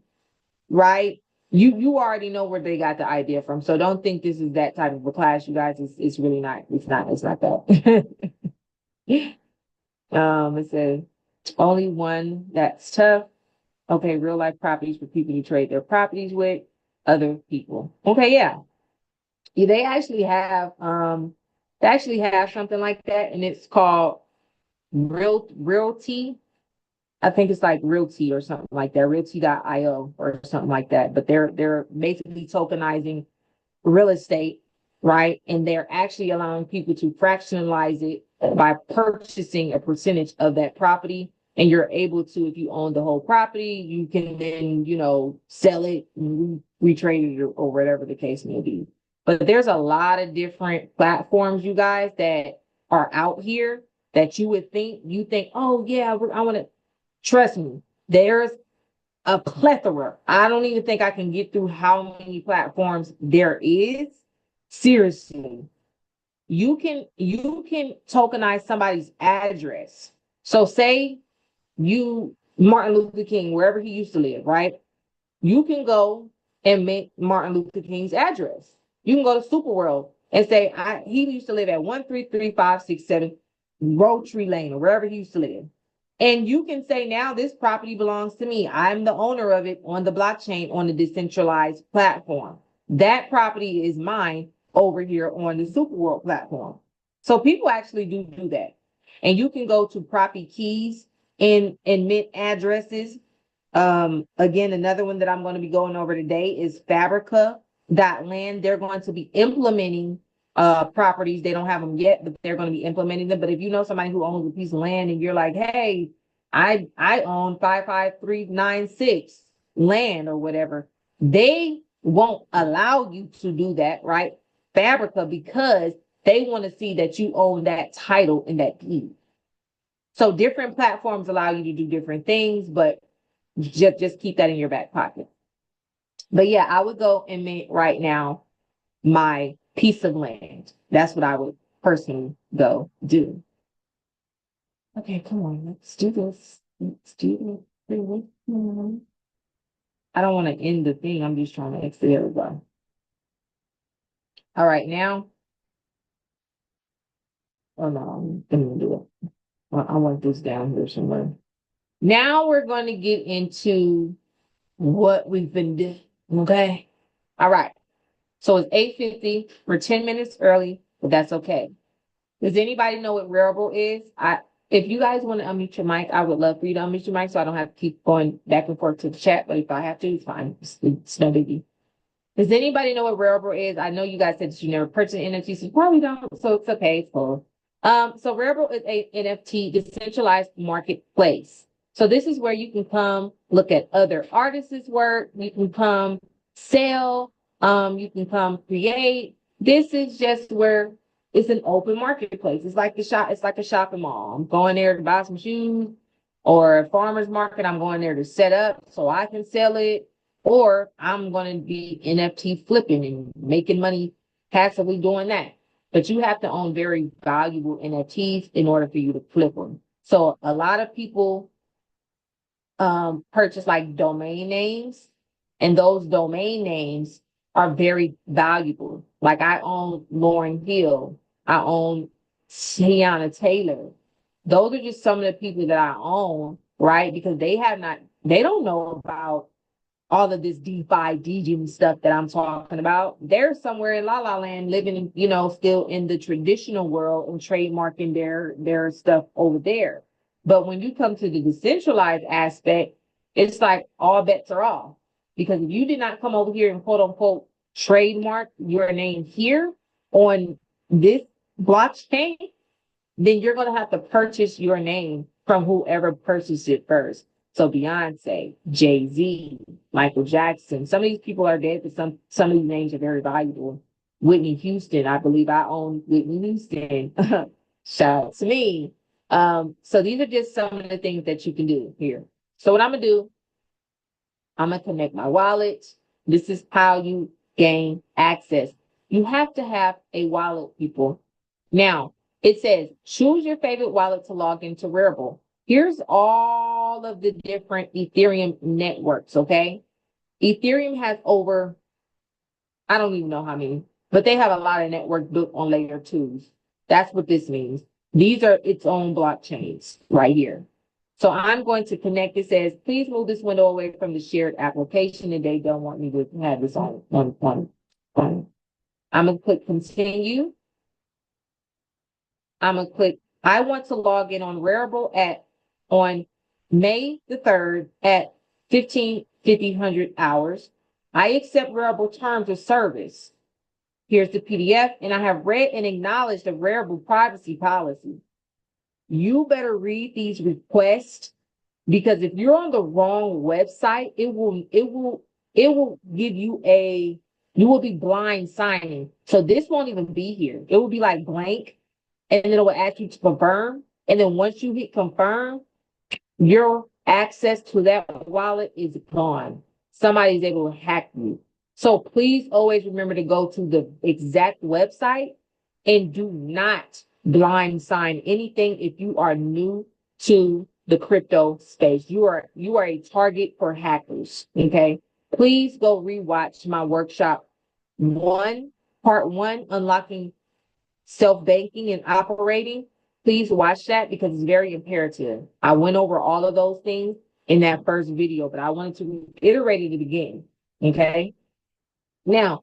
right? You already know where they got the idea from. So don't think this is that type of a class, you guys. It's really not. It's not that. It says only one that's tough. Okay, real life properties for people to trade their properties with other people. Okay, yeah. they actually have something like that, and it's called Realty. I think it's like Realty or something like that, Realty.io or something like that. But they're basically tokenizing real estate, right? And they're actually allowing people to fractionalize it by purchasing a percentage of that property. And you're able to, if you own the whole property, you can then, sell it and retrade it or whatever the case may be. But there's a lot of different platforms, you guys, that are out here that you think, oh yeah, I want to. Trust me, there's a plethora. I don't even think I can get through how many platforms there is. Seriously, you can tokenize somebody's address. So say Martin Luther King, wherever he used to live, right? You can go and make Martin Luther King's address. You can go to Superworld and say, he used to live at 1335567 Roadtree Lane or wherever he used to live. And you can say, now this property belongs to me. I'm the owner of it on the blockchain on the decentralized platform. That property is mine over here on the Superworld platform. So people actually do that. And you can go to Property Keys and mint addresses. Again, another one that I'm going to be going over today is 𝘭𝘭𝘂.land. They're going to be implementing properties. They don't have them yet, but they're going to be implementing them. But if you know somebody who owns a piece of land and you're like, hey, I own 55396 land or whatever, they won't allow you to do that, right? 𝘭𝘭𝘂, because they want to see that you own that title and that deed. So different platforms allow you to do different things, but just keep that in your back pocket. But yeah, I would go and mint right now my piece of land. That's what I would personally go do. Okay, come on, let's do this. Let's do this. I don't want to end the thing. I'm just trying to exit everybody. All right, now. Oh no, I'm gonna do it. I want this down here somewhere. Now we're going to get into what we've been doing. Okay. All right. So it's 8:50. We're 10 minutes early, but that's okay. Does anybody know what Rarible is? If you guys want to unmute your mic, I would love for you to unmute your mic so I don't have to keep going back and forth to the chat. But if I have to, it's fine. It's no biggie. Does anybody know what Rarible is? I know you guys said that you never purchased an NFT, so you probably don't. So it's okay. It's cool. So Rarible is a NFT decentralized marketplace. So this is where you can come look at other artists' work. You can come sell. You can come create. This is just where it's an open marketplace. It's like a shopping mall. I'm going there to buy some shoes, or a farmer's market. I'm going there to set up so I can sell it, or I'm going to be NFT flipping and making money passively doing that. But you have to own very valuable NFTs in order for you to flip them. So a lot of people purchase like domain names, and those domain names are very valuable. Like I own Lauryn Hill, I own Tiana Taylor. Those are just some of the people that I own, right? Because they don't know about all of this DeFi, DeGen stuff that I'm talking about. They're somewhere in La La Land living, still in the traditional world and trademarking their stuff over there. But when you come to the decentralized aspect, it's like all bets are off. Because if you did not come over here and quote unquote trademark your name here on this blockchain, then you're going to have to purchase your name from whoever purchased it first. So Beyonce, Jay-Z, Michael Jackson, some of these people are dead, but some of these names are very valuable. Whitney Houston, I believe I own Whitney Houston. Shout out to me. So these are just some of the things that you can do here. So what I'm going to do, I'm going to connect my wallet. This is how you gain access. You have to have a wallet, people. Now, it says, choose your favorite wallet to log into Rarible. Here's all of the different Ethereum networks, okay? Ethereum has over, I don't even know how many, but they have a lot of networks built on layer 2s. That's what this means. These are its own blockchains right here. So I'm going to connect. It says, please move this window away from the shared application, and they don't want me to have this on. I'm going to click continue. I'm going to click, I want to log in on Rarible on May the 3rd at 15:50 hours. I accept Rarible terms of service. Here's the PDF, and I have read and acknowledged the Rarible privacy policy. You better read these requests, because if you're on the wrong website, it will give you you will be blind signing. So this won't even be here. It will be like blank, and then it will ask you to confirm. And then once you hit confirm, your access to that wallet is gone. Somebody's able to hack you. So please always remember to go to the exact website and do not blind sign anything if you are new to the crypto space. You are a target for hackers. Okay. Please go rewatch my workshop part one, unlocking self-banking and operating. Please watch that because it's very imperative. I went over all of those things in that first video, but I wanted to reiterate it again. Okay. Now,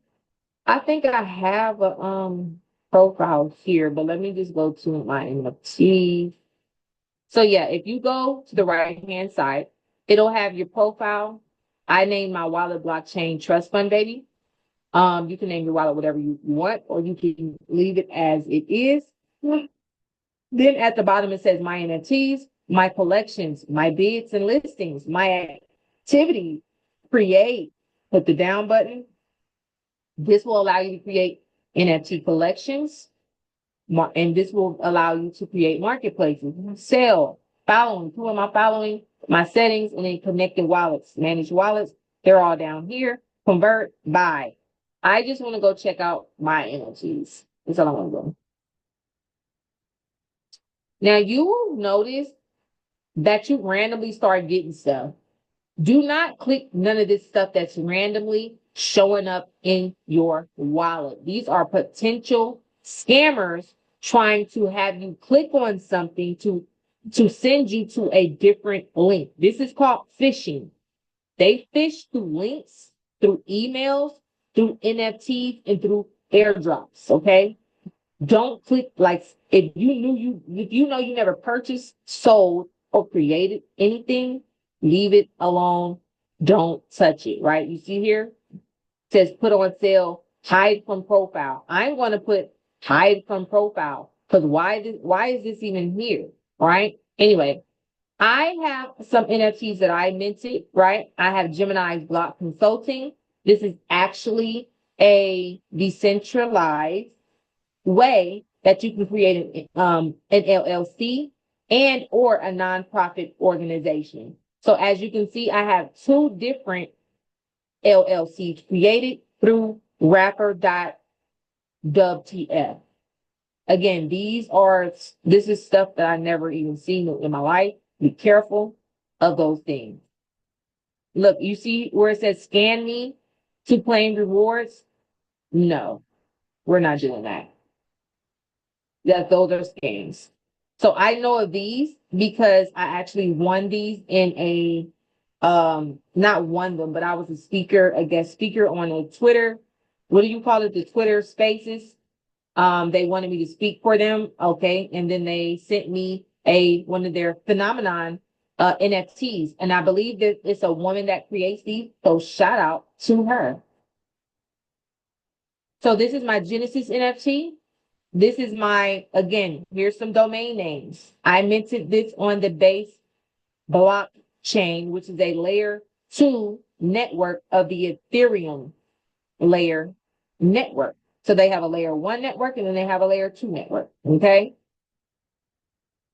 I think I have a profile here, but let me just go to my NFT. So yeah, if you go to the right-hand side, it'll have your profile. I named my wallet Blockchain Trust Fund Baby. You can name your wallet whatever you want, or you can leave it as it is. Then at the bottom, it says my NFTs, my collections, my bids and listings, my activity, create, hit the down button. This will allow you to create NFT collections, and this will allow you to create marketplaces, sell, following. Who am I following? My settings, and then connected wallets, manage wallets. They're all down here. Convert, buy. I just want to go check out my NFTs. That's all I want to go. Now you will notice that you randomly start getting stuff. Do not click none of this stuff that's randomly showing up in your wallet. These are potential scammers trying to have you click on something to send you to a different link. This is called phishing. They fish through links, through emails, through NFTs, and through airdrops. Okay. Don't click if you know you never purchased, sold, or created anything, leave it alone. Don't touch it, right? You see here, it says put on sale, hide from profile. I'm going to put hide from profile because why is this even here, right? Anyway, I have some NFTs that I minted, right? I have Gemini's Block Consulting. This is actually a decentralized way that you can create an LLC and or a nonprofit organization. So as you can see, I have two different LLCs created through rapper.wtf. Again, this is stuff that I never even seen in my life. Be careful of those things. Look, you see where it says scan me to claim rewards? No, we're not doing that. Those are scams. So I know of these because I actually won these in not won them, but I was a guest speaker on a Twitter. What do you call it? The Twitter Spaces. They wanted me to speak for them. Okay. And then they sent me one of their phenomenon NFTs. And I believe that it's a woman that creates these. So shout out to her. So this is my Genesis NFT. This is here's some domain names. I minted this on the base blockchain, which is a layer 2 network of the Ethereum layer network. So they have a layer 1 network and then they have a layer 2 network. Okay.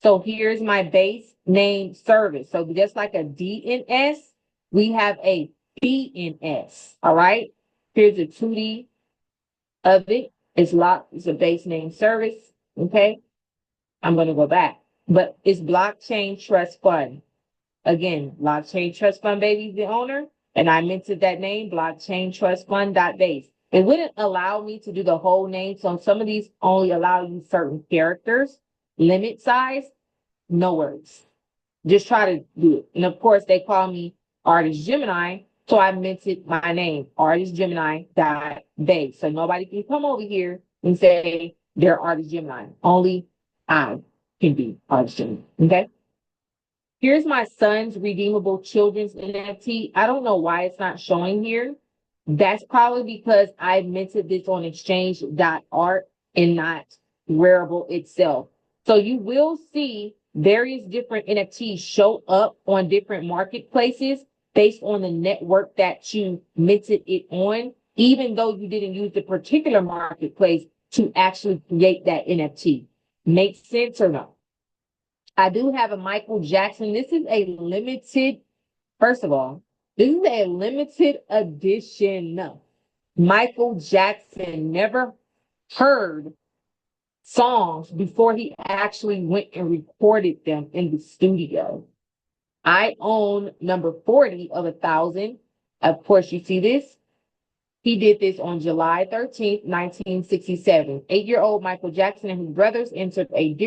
So here's my base name service. So just like a DNS, we have a BNS. All right. Here's a 2D of it. It's locked. It's a base name service. Okay. I'm going to go back, but it's Blockchain Trust Fund. Again, Blockchain Trust Fund Baby is the owner. And I minted that name, Blockchain Trust Fund.base. It wouldn't allow me to do the whole name. So some of these only allow you certain characters, limit size, no words. Just try to do it. And of course, they call me Artist Gemini So I minted my name, artistgemini.bay. So nobody can come over here and say they're Artist Gemini. Only I can be Artist Gemini. Okay. Here's my son's redeemable children's NFT. I don't know why it's not showing here. That's probably because I minted this on exchange.art and not Wearable itself. So you will see various different NFTs show up on different marketplaces based on the network that you minted it on, even though you didn't use the particular marketplace to actually create that NFT. Makes sense or no? I do have a Michael Jackson. This is a limited, first of all, this is a limited edition. Michael Jackson never heard songs before he actually went and recorded them in the studio. I own number 40 of 1,000. Of course, you see this. He did this on July 13th, 1967. 8-year-old Michael Jackson and his brothers entered a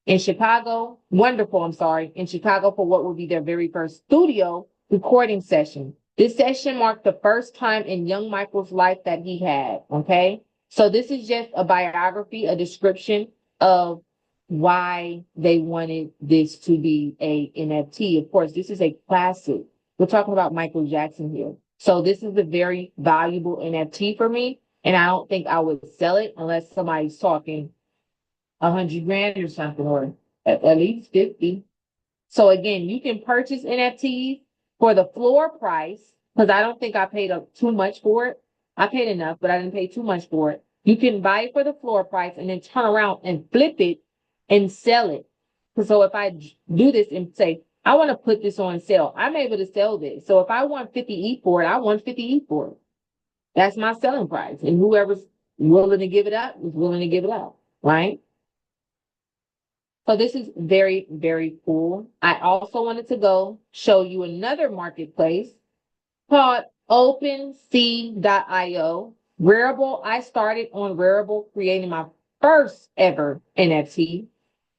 in Chicago for what would be their very first studio recording session. This session marked the first time in young Michael's life that he had, okay? So this is just a biography, a description of why they wanted this to be a NFT. Of course, this is a classic. We're talking about Michael Jackson here. So this is a very valuable NFT for me, and I don't think I would sell it unless somebody's talking 100 grand or something, or at least 50. So again, you can purchase NFTs for the floor price, because I don't think I paid up too much for it. I paid enough, but I didn't pay too much for it. You can buy it for the floor price and then turn around and flip it and sell it. So if I do this and say, I want to put this on sale, I'm able to sell this. So if I want 50 ETH for it, I want 50 ETH for it. That's my selling price. And whoever's willing to give it up is willing to give it up, right? So this is very, very cool. I also wanted to go show you another marketplace called OpenSea.io. Rarible, I started on Rarible creating my first ever NFT.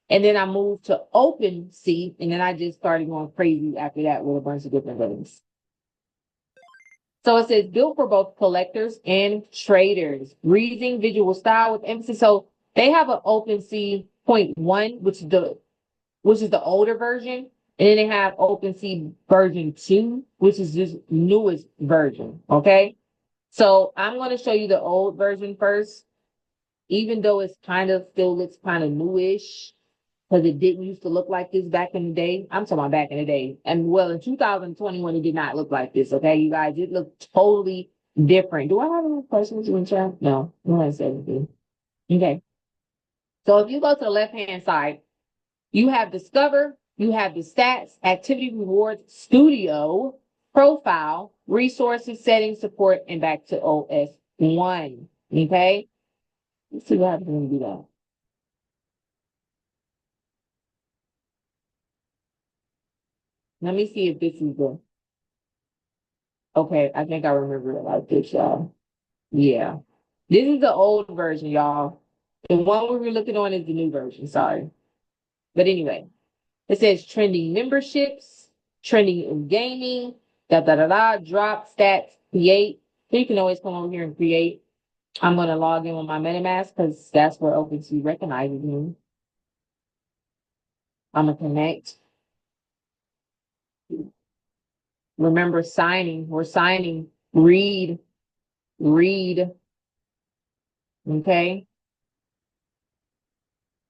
And then I moved to OpenSea, and then I just started going crazy after that with a bunch of different things. So it says built for both collectors and traders, breathing visual style with emphasis. So they have an OpenSea 0.1, which is the older version, and then they have OpenSea version 2, which is this newest version. Okay, so I'm going to show you the old version first, even though it's kind of still looks kind of newish, because it didn't used to look like this back in the day. I'm talking about back in the day. And well, in 2021, it did not look like this. Okay, you guys, it looked totally different. Do I have any questions in chat? No, I don't say anything. Okay. So if you go to the left-hand side, you have Discover, you have the stats, activity rewards, studio, profile, resources, settings, support, and back to OS1. Okay. Let's see what happens when we do that. Let me see if this is the, okay, I think I remember it like this, y'all. Yeah. This is the old version, y'all. The one we were looking on is the new version, sorry. But anyway, it says trending memberships, trending in gaming, drop, stats, create. So you can always come over here and create. I'm going to log in with my MetaMask because that's where OpenSea recognizes me. I'm going to connect. Remember signing. We're signing. Read. Okay.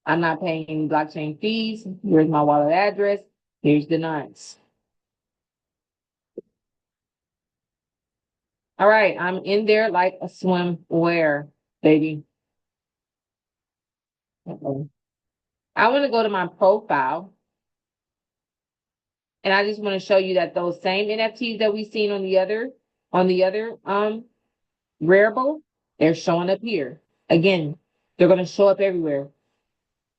I'm not paying any blockchain fees. Here's my wallet address. Here's the nuts. All right. I'm in there like a swimwear, baby. I want to go to my profile. And I just want to show you that those same NFTs that we've seen on the other Rarible, they're showing up here. Again, they're going to show up everywhere.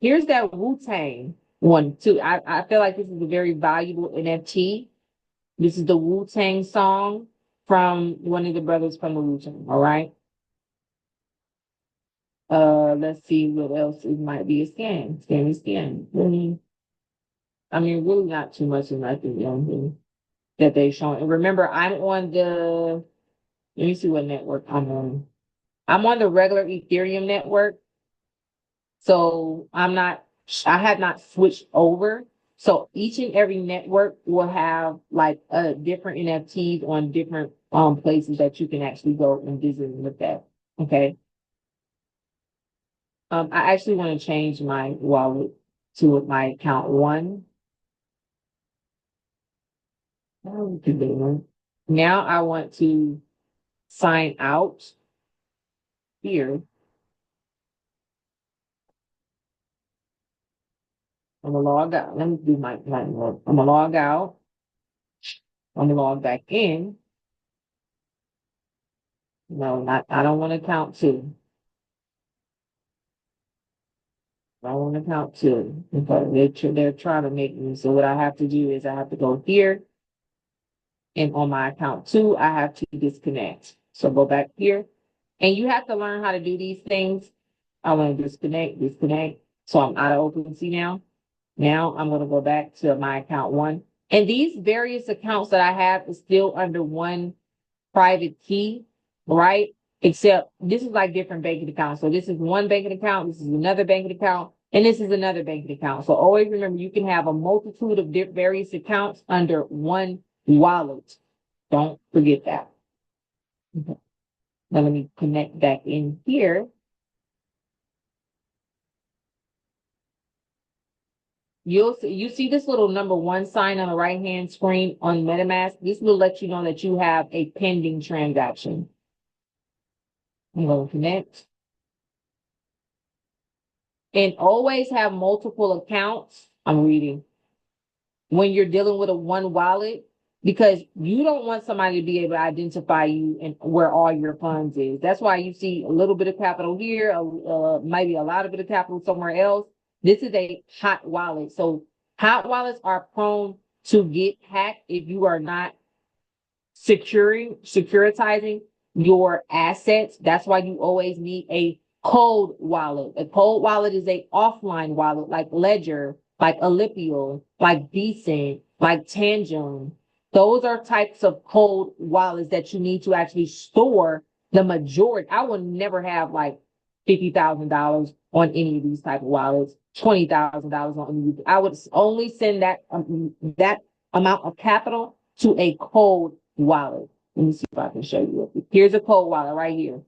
Here's that Wu-Tang one too. I feel like this is a very valuable NFT. This is the Wu-Tang song from one of the brothers from the Wu-Tang. All right. Let's see what else it might be a scam. Really, I mean, really not too much of nothing on here. that they shown. And remember, I'm on the, let me see what network I'm on. I'm on the regular Ethereum network. So I have not switched over. So each and every network will have like a different NFTs on different places that you can actually go and visit and look at. Okay. I actually want to change my wallet to my account one. Now I want to sign out here. I'm gonna log out. Let me do my work. I'm gonna log out. I'm gonna log back in. No, I don't want to count two. I don't want to count two because they're trying to make me. So what I have to do is I have to go here, and on my account two, I have to disconnect. So go back here, and you have to learn how to do these things. I want to disconnect. So I'm out of OpenSea now. Now I'm going to go back to my account one. And these various accounts that I have is still under one private key, right? Except this is like different banking accounts. So this is one banking account, this is another banking account, and this is another banking account. So always remember, you can have a multitude of various accounts under one wallet. Don't forget that. Okay. Now let me connect back in here. You see this little number one sign on the right-hand screen on MetaMask. This will let you know that you have a pending transaction. I'm going to connect. And always have multiple accounts. I'm reading. When you're dealing with a one wallet, because you don't want somebody to be able to identify you and where all your funds is. That's why you see a little bit of capital here, maybe a lot of bit of capital somewhere else. This is a hot wallet. So hot wallets are prone to get hacked if you are not securitizing your assets. That's why you always need a cold wallet. A cold wallet is a offline wallet like Ledger, like �々𝘶𝑦𝘂, like Decent, like Tangent. Those are types of cold wallets that you need to actually store the majority. I will never have like $50,000 on any of these type of wallets, $20,000 on any of these. I would only send that amount of capital to a cold wallet. Let me see if I can show you. Here's a cold wallet right here.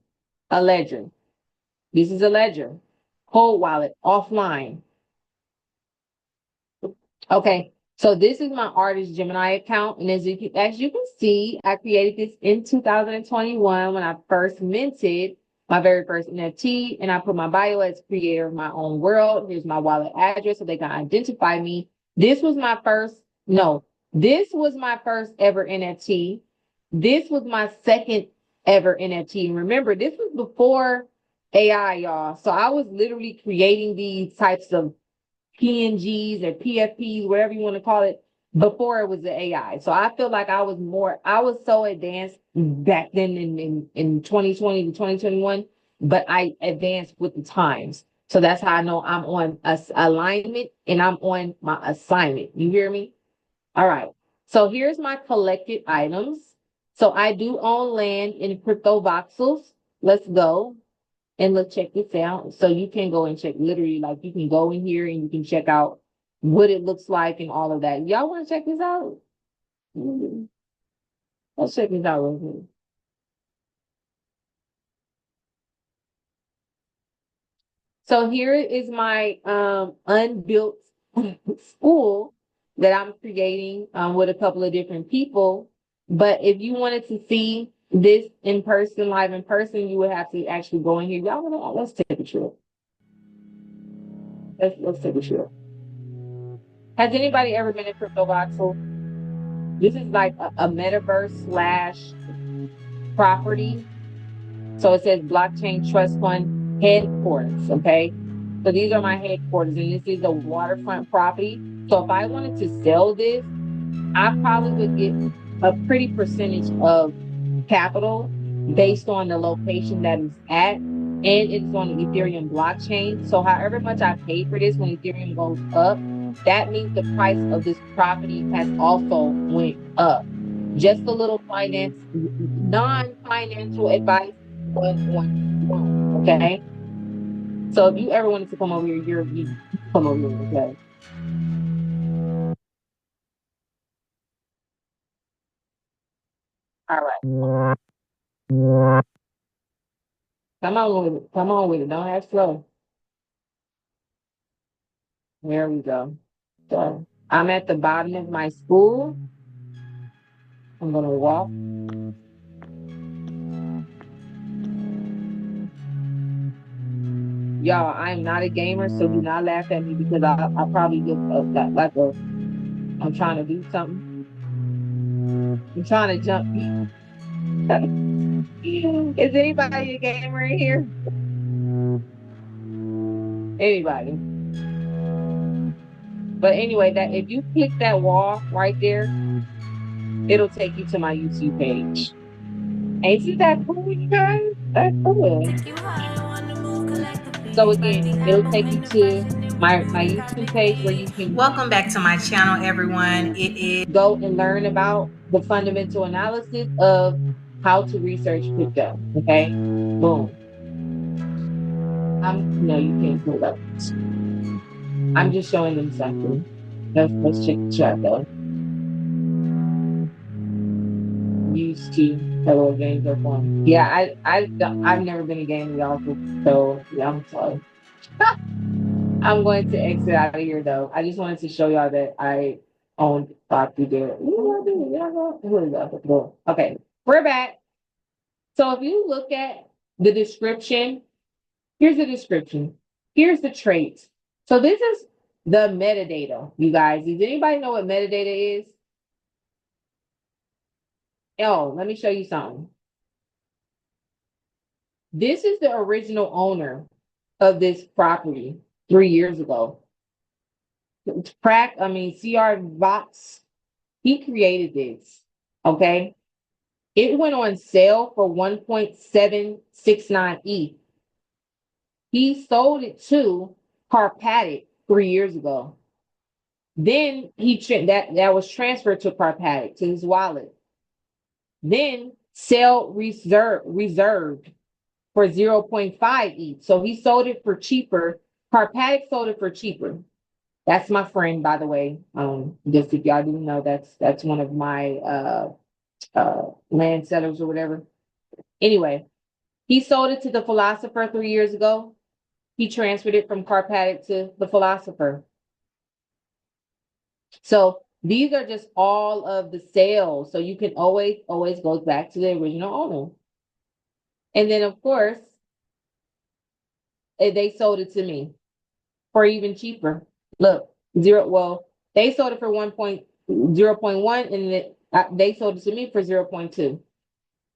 A Ledger. This is a Ledger. Cold wallet, offline. Okay, so this is my artist Gemini account. And as you can see, I created this in 2021 when I first minted my very first NFT. And I put my bio as creator of my own world. Here's my wallet address so they can identify me. This was my first ever NFT. This was my second ever NFT. And remember, this was before AI, y'all. So I was literally creating these types of PNGs or PFPs, whatever you want to call it, before it was the AI. So I feel like I was so advanced back then in 2020 to 2021, but I advanced with the times. So that's how I know I'm on alignment and I'm on my assignment. You hear me? All right. So here's my collected items. So I do own land in crypto voxels. Let's go. And let's check this out. So you can go and check, literally, like you can go in here and you can check out what it looks like and all of that. Y'all want to check this out? Let's check this out real quick. So here is my unbuilt school that I'm creating with a couple of different people. But if you wanted to see this in person, live in person, you would have to actually go in here. Y'all want to, let's take a trip. Let's take a trip. Has anybody ever been in Crypto Voxel? This is like a metaverse / property. So it says blockchain trust fund headquarters. Okay. So these are my headquarters, and this is a waterfront property. So if I wanted to sell this, I probably would get a pretty percentage of capital based on the location that it's at, and it's on the Ethereum blockchain. So however much I pay for this, when Ethereum goes up, that means the price of this property has also went up. just a little non-financial advice on, okay? So if you ever wanted to come over here, you come over here, okay? All right. Come on with it. Come on with it. Don't act slow. There we go. So I'm at the bottom of my school. I'm gonna walk. Y'all, I'm not a gamer, so do not laugh at me because I probably look like I'm trying to do something. I'm trying to jump. Is anybody a gamer in here? Anybody? But anyway, that if you click that wall right there, it'll take you to my YouTube page. Ain't that cool, you guys? That's cool. So again, it'll take you to my YouTube page where you can Welcome back to my channel, everyone. It is go and learn about the fundamental analysis of how to research crypto. Okay, boom. No, you can't pull it up. I'm just showing them something. Let's check the chat though. Used to hello games are fun. Yeah, I've never been a gamer, y'all. So yeah, I'm sorry. I'm going to exit out of here though. I just wanted to show y'all that I owned property there. Okay, we're back. So if you look at the description, here's the description. Here's the traits. So this is the metadata, you guys. Does anybody know what metadata is? Oh, let me show you something. This is the original owner of this property 3 years ago. 𝘕𝘂𝘶, he created this, okay? It went on sale for 1.769 ETH. He sold it to 𝘕𝘂𝘶 3 years ago. Then that was transferred to 𝘕𝘂𝘶 to his wallet. Then sale reserved for 0.5 ETH. So he sold it for cheaper. 𝘕𝘂𝘶 sold it for cheaper. That's my friend, by the way. Just if y'all didn't know, that's one of my land sellers or whatever. Anyway, he sold it to the philosopher 3 years ago. He transferred it from 𝘕𝘂𝘶 to the philosopher. So these are just all of the sales. So you can always go back to the original owner. And then of course, they sold it to me for even cheaper. Look, they sold it for 0.1 and they sold it to me for 0.2.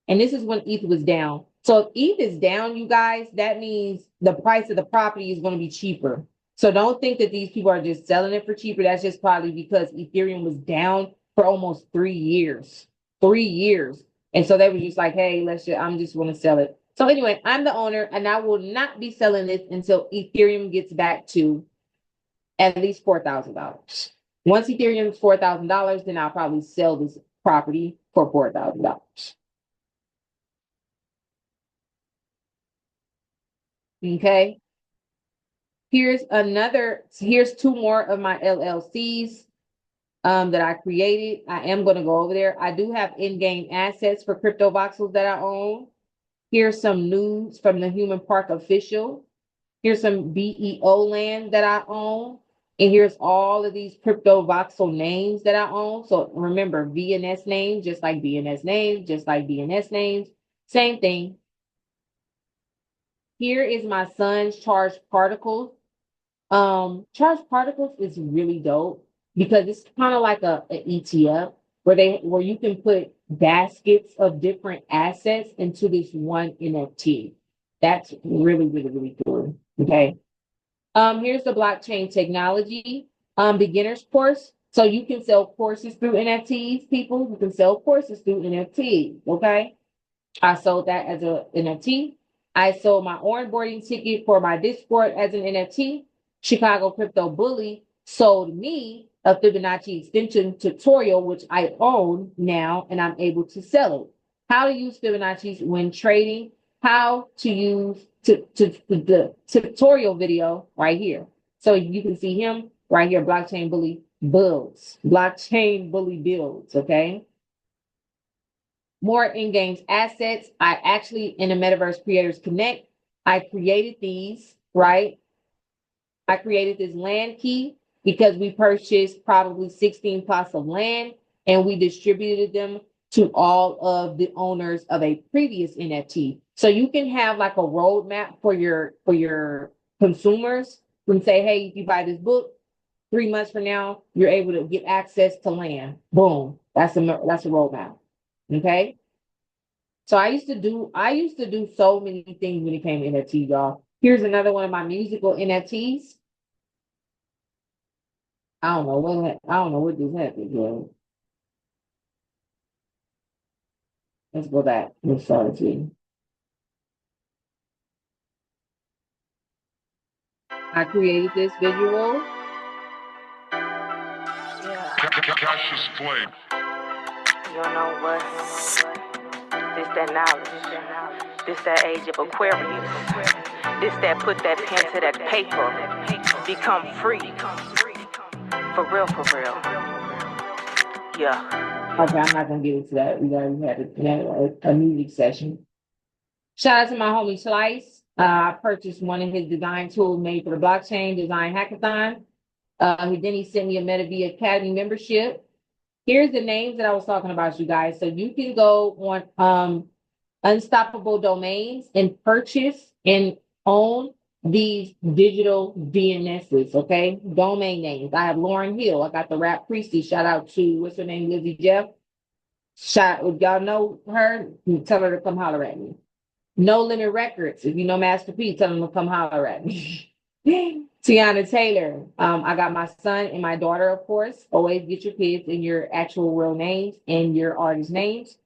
And this is when ETH was down. So if ETH is down, you guys, that means the price of the property is going to be cheaper. So don't think that these people are just selling it for cheaper. That's just probably because Ethereum was down for almost 3 years. 3 years. And so they were just like, hey, I'm just going to sell it. So anyway, I'm the owner and I will not be selling this until Ethereum gets back to at least $4,000. Once Ethereum is $4,000, then I'll probably sell this property for $4,000. Okay. Here's 2 more of my LLCs that I created. I am going to go over there. I do have in-game assets for crypto voxels that I own. Here's some news from the Human Park official. Here's some BEO land that I own. And here's all of these crypto voxel names that I own. So remember, VNS names, just like BNS names, just like DNS names, same thing. Here is my son's charged particles. Charged particles is really dope because it's kind of like an ETF where you can put baskets of different assets into this one NFT. That's really, really, really cool. Okay. Here's the blockchain technology beginners course. So you can sell courses through NFTs, people. You can sell courses through NFTs. Okay. I sold that as an NFT. I sold my onboarding ticket for my Discord as an NFT. Chicago Crypto Bully sold me a Fibonacci extension tutorial, which I own now, and I'm able to sell it. How to use Fibonacci's when trading, how to use the tutorial video right here. So you can see him right here, blockchain bully builds, blockchain bully builds, okay? More in-game assets. I actually, in the Metaverse Creators Connect, I created these, right? I created this land key because we purchased probably 16 plots of land and we distributed them to all of the owners of a previous NFT. So you can have like a roadmap for your consumers and say, hey, if you buy this book, 3 months from now, you're able to get access to land. Boom. That's a roadmap. Okay. So I used to do so many things when it came to NFTs, y'all. Here's another one of my musical NFTs. I don't know what just happened, bro. Let's go back. Let's start it again. I created this visual. Cassius Clay. You know what? This that knowledge. This that age of Aquarius. This that put that pen to that paper. Become free. For real, for real. Yeah. Okay, I'm not gonna get into that. We already had a music session. Shout out to my homie Slice. I purchased one of his design tools made for the blockchain design hackathon. Then he sent me a MetaV Academy membership. Here's the names that I was talking about, you guys. So you can go on Unstoppable Domains and purchase and own these digital DNSs, okay? Domain names. I have Lauren Hill. I got the Rap Priesty. Shout out to, what's her name, Lizzie Jeff. If y'all know her, tell her to come holler at me. No Limit Records. If you know Master P, tell them to come holler at me. Tiana Taylor. I got my son and my daughter, of course. Always get your kids and your actual real names and your artist names.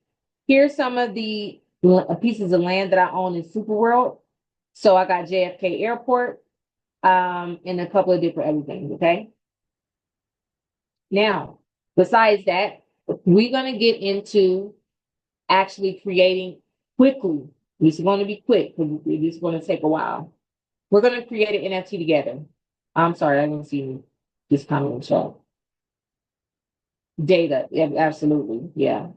Here's some of the pieces of land that I own in Superworld. So I got JFK Airport and a couple of different other things, okay? Now, besides that, we're going to get into actually creating quickly. This is going to be quick because this is going to take a while. We're going to create an NFT together. I'm sorry, I didn't see this comment in chat. Data, yeah, absolutely. Yeah.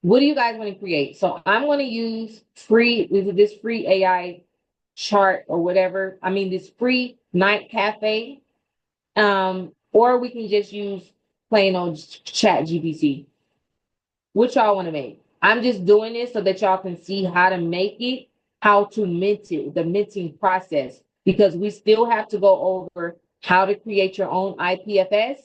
What do you guys want to create? So I'm going to use this free AI chart or whatever. I mean, this free night cafe. Or we can just use plain old chat GPT. What y'all want to make? I'm just doing this so that y'all can see how to make it, how to mint it, the minting process, because we still have to go over how to create your own IPFS,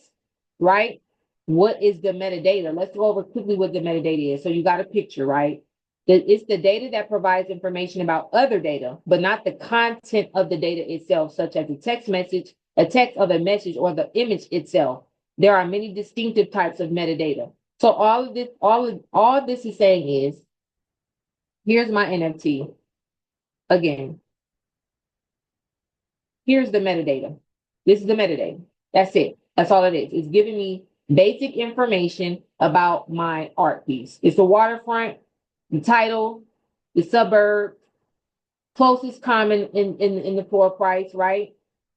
right? What is the metadata? Let's go over quickly what the metadata is. So you got a picture, right? It's the data that provides information about other data, but not the content of the data itself, such as a text message, a text of a message, or the image itself. There are many distinctive types of metadata. So all this is saying is, here's my NFT. Again, here's the metadata. This is the metadata. That's it. That's all it is. It's giving me basic information about my art piece. It's the waterfront, the title, the suburb, closest common in the floor price, right?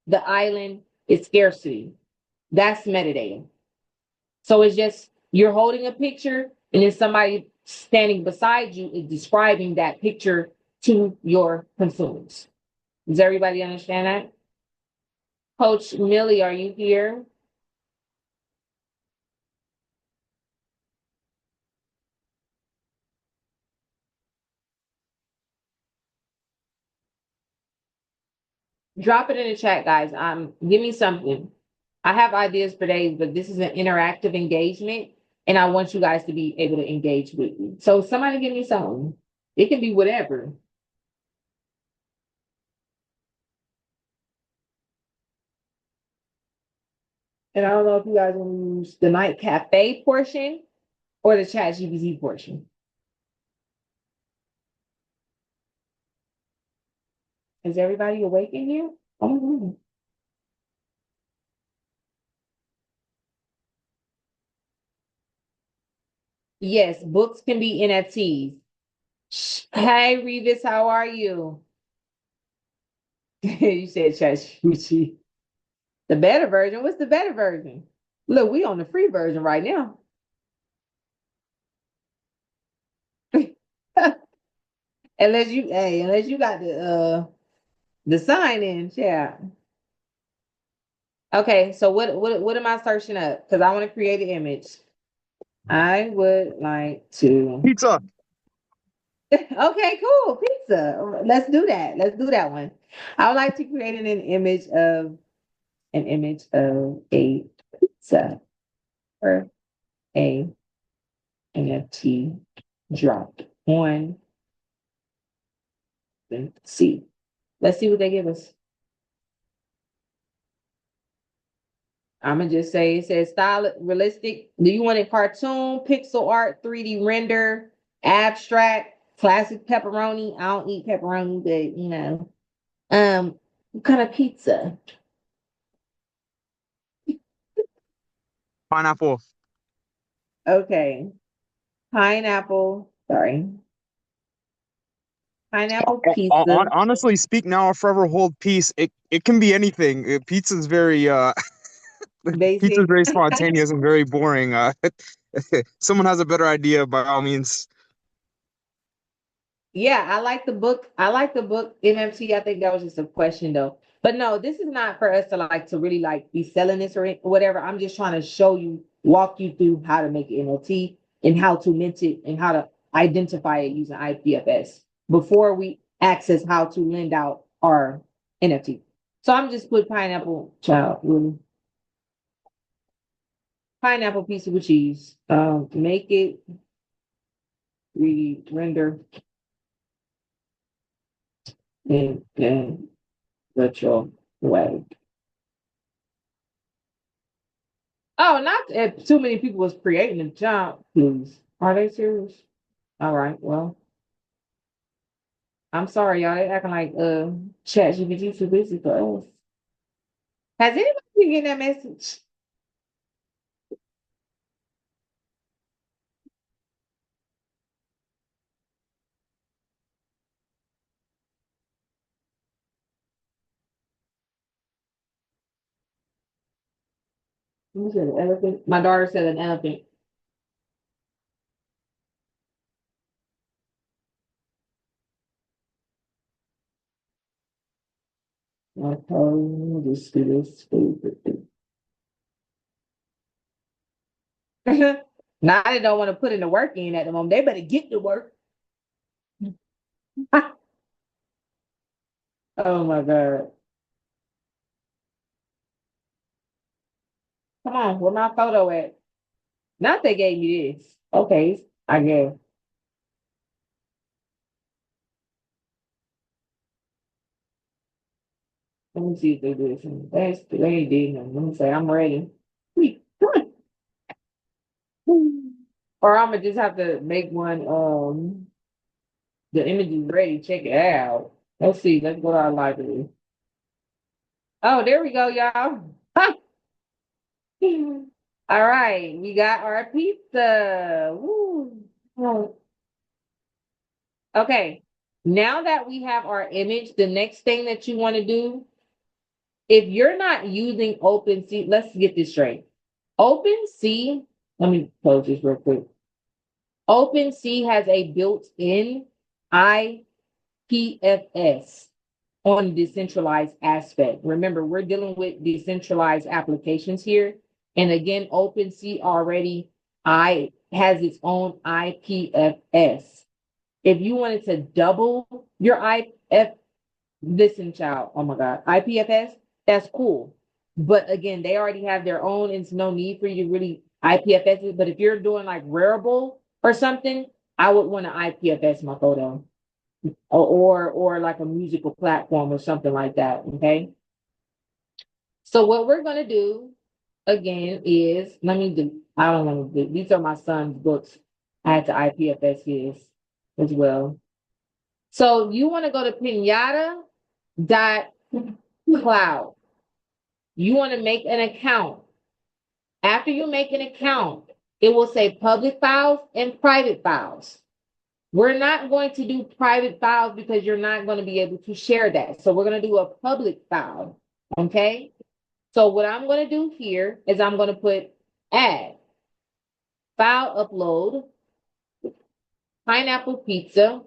The island is scarcity. That's metadata. So it's just, you're holding a picture and then somebody standing beside you is describing that picture to your consumers. Does everybody understand that? Coach Millie, are you here? Drop it in the chat, guys. Give me something. I have ideas for days, but this is an interactive engagement, and I want you guys to be able to engage with me. So somebody give me something. It can be whatever. And I don't know if you guys want to use the night cafe portion or the chat GPT portion. Is everybody awake in here? Oh, Yes, books can be NFTs. Hey, Revis, how are you? You said ChatGPT. The better version. What's the better version? Look, we on the free version right now. Unless you got the sign in, yeah. Okay, so what am I searching up? Because I want to create an image. I would like to. Pizza. Okay, cool. Pizza. Let's do that. Let's do that one. I would like to create an image of a pizza or a NFT drop on see. Let's see what they give us. I'm gonna just say it says style realistic. Do you want it cartoon, pixel art, 3D render, abstract, classic pepperoni? I don't eat pepperoni, but you know. What kind of pizza? Pineapple. Okay. Pineapple. Sorry. Pineapple pizza. Honestly, speak now or forever hold peace. It can be anything. Pizza's very pizza's Basic. very spontaneous and very boring. Someone has a better idea by all means. Yeah, I like the book. I like the book MMT. I think that was just a question though. But no, this is not for us to really like be selling this or whatever. I'm just trying to show you, walk you through how to make an NFT and how to mint it and how to identify it using IPFS before we access how to lend out our NFT. So I'm just put pineapple child, really. Pineapple pizza with cheese. Make it 3D render and virtual way. Oh, not if too many people was creating a job, please. Are they serious? All right, well, I'm sorry, y'all. They acting like ChatGPT too busy for us. Has anybody been getting that message? Who said an elephant? My daughter said an elephant. Okay, let me just do this. Now they don't want to put in the work in at the moment. They better get to work. Oh my God. Come on, where my photo at? Not they gave me this. Okay, I guess. Let me see if they did something. They ain't did nothing. Let me say I'm ready. Or I'm gonna just have to make one. The image is ready. Check it out. Let's see. Let's go to our library. Oh, there we go, y'all. All right, we got our pizza. Woo. Okay, now that we have our image, the next thing that you want to do, if you're not using OpenSea, let's get this straight. OpenSea, let me close this real quick. OpenSea has a built-in IPFS on decentralized aspect. Remember, we're dealing with decentralized applications here. And again, OpenSea already has its own IPFS. If you wanted to double your listen, child, oh my God, IPFS, that's cool. But again, they already have their own, and it's no need for you to really IPFS it. But if you're doing like Rarible or something, I would want to IPFS my photo. Or like a musical platform or something like that. Okay. So what we're gonna do again is I don't want to do these are my son's books. I had to IPFS his as well. So you want to go to pinata.cloud. You want to make an account. After you make an account, it will say public files and private files. We're not going to do private files because you're not going to be able to share that. So we're going to do a public file, okay? So what I'm going to do here is I'm going to put add, file upload, pineapple pizza,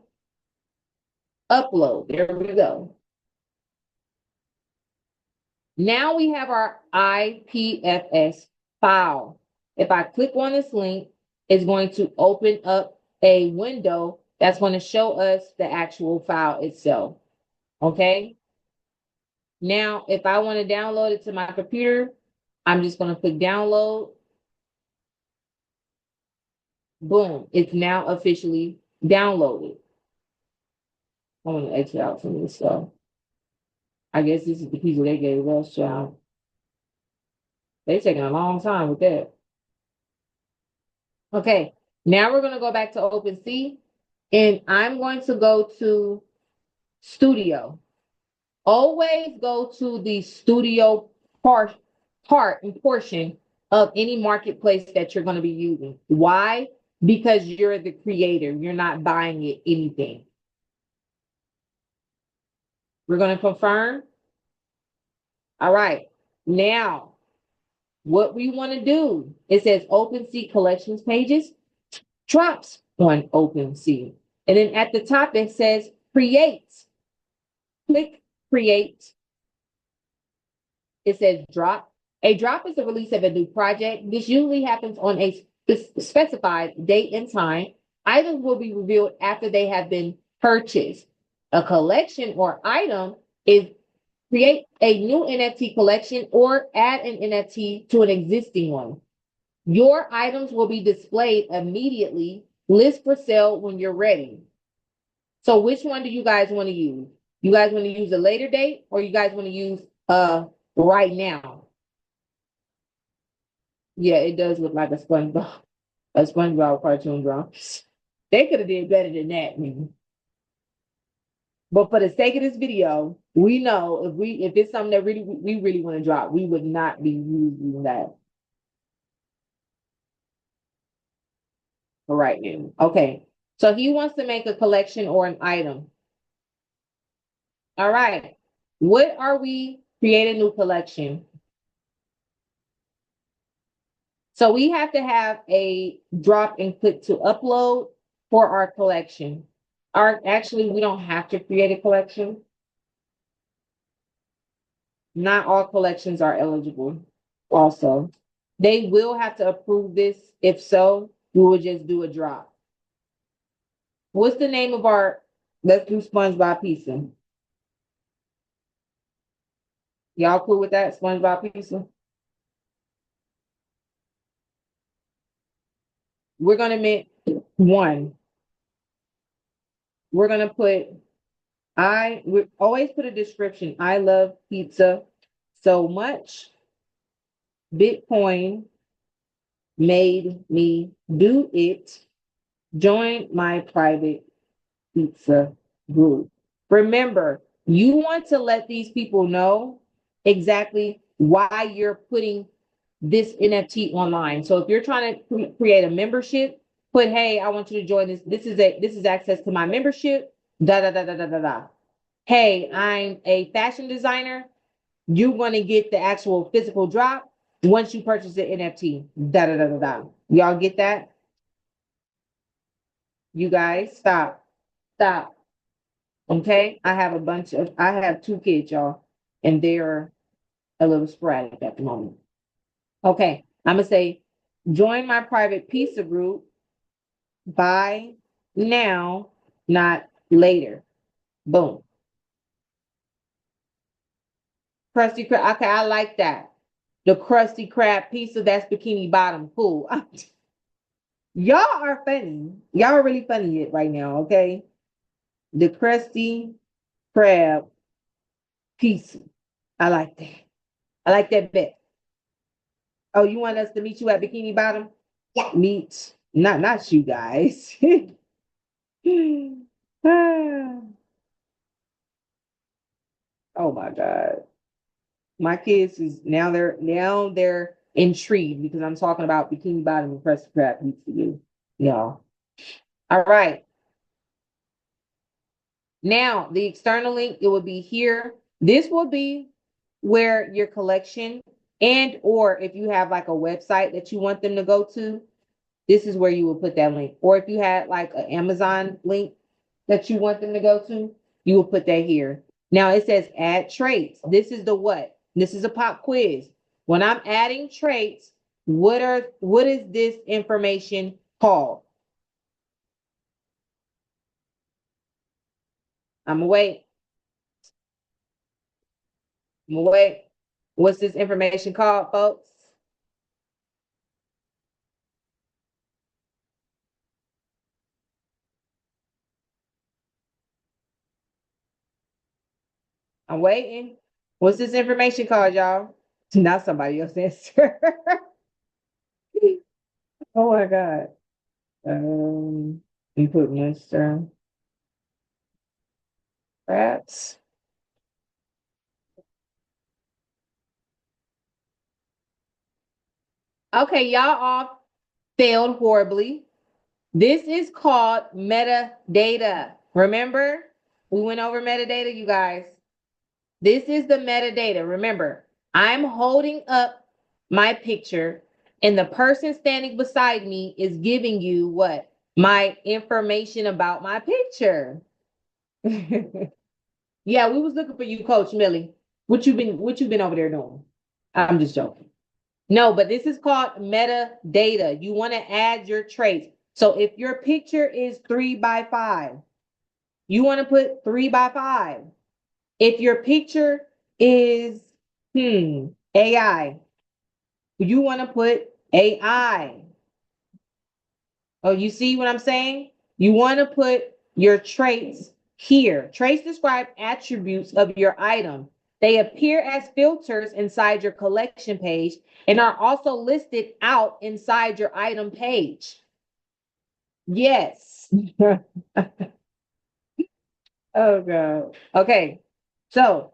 upload. There we go. Now we have our IPFS file. If I click on this link, it's going to open up a window that's going to show us the actual file itself. Okay. Now, if I want to download it to my computer, I'm just going to click download. Boom. It's now officially downloaded. I'm going to exit out some of this stuff. I guess this is the piece they gave us, child. They're taking a long time with that. Okay, now we're going to go back to OpenSea, and I'm going to go to Studio. Always go to the Studio part and portion of any marketplace that you're going to be using. Why? Because you're the creator. You're not buying it anything. We're going to confirm. All right. Now, what we want to do, it says OpenSea collections pages, drops on OpenSea. And then at the top, it says create. Click create. It says drop. A drop is the release of a new project. This usually happens on a specified date and time. Items will be revealed after they have been purchased. A collection or item is create a new NFT collection or add an NFT to an existing one. Your items will be displayed immediately, list for sale when you're ready. So which one do you guys want to use? You guys want to use a later date or you guys want to use right now? Yeah, it does look like a SpongeBob cartoon drawing. They could have did better than that, maybe. But for the sake of this video, we know if it's something that we really want to drop, we would not be using that for right now. Okay, so he wants to make a collection or an item. All right, what are we create a new collection? So we have to have a drop and click to upload for our collection. Actually, we don't have to create a collection. Not all collections are eligible also. They will have to approve this. If so, we will just do a drop. What's the name of our, let's do SpongeBob Pizza. Y'all cool with that, SpongeBob Pizza? We're gonna make one. We're gonna put, we always put a description. I love pizza so much. Bitcoin made me do it. Join my private pizza group. Remember, you want to let these people know exactly why you're putting this NFT online. So if you're trying to create a membership, put, hey, I want you to join this. This is access to my membership. Da da da da da da da. Hey, I'm a fashion designer. You're going to get the actual physical drop once you purchase the NFT. Da da da da da. Y'all get that? You guys, stop. Okay, I have 2 kids, y'all, and they're a little sporadic at the moment. Okay, I'm gonna say, join my private pizza group. Buy now, not later. Boom. Krusty Krab. Okay, I like that. The Krusty Krab pizza, that's Bikini Bottom. Cool. Y'all are funny. Y'all are really funny right now, okay? The Krusty Krab pizza. I like that. I like that bet. Oh, you want us to meet you at Bikini Bottom? Yeah. Meet, not you guys. Oh my God. My kids is now they're intrigued because I'm talking about Bikini Bottom and Krusty Krab pizza, y'all. All right. Now, the external link, it will be here. This will be where your collection and or if you have like a website that you want them to go to, this is where you will put that link. Or if you had like an Amazon link that you want them to go to, you will put that here. Now it says add traits. This is the what? This is a pop quiz. When I'm adding traits, what is this information called? I'm gonna wait. I'm gonna wait. What's this information called, folks? I'm waiting. What's this information called, y'all? Not somebody else answer. Oh my God. You put Mr. Rats. Okay, y'all all failed horribly. This is called metadata. Remember? We went over metadata, you guys. This is the metadata. Remember, I'm holding up my picture and the person standing beside me is giving you what? My information about my picture. Yeah, we was looking for you, Coach Millie. What you been over there doing? I'm just joking. No, but this is called metadata. You want to add your traits. So if your picture is 3x5, you want to put 3x5. If your picture is AI, you want to put AI. Oh, you see what I'm saying? You want to put your traits here. Traits describe attributes of your item. They appear as filters inside your collection page and are also listed out inside your item page. Yes. Oh, God. Okay. So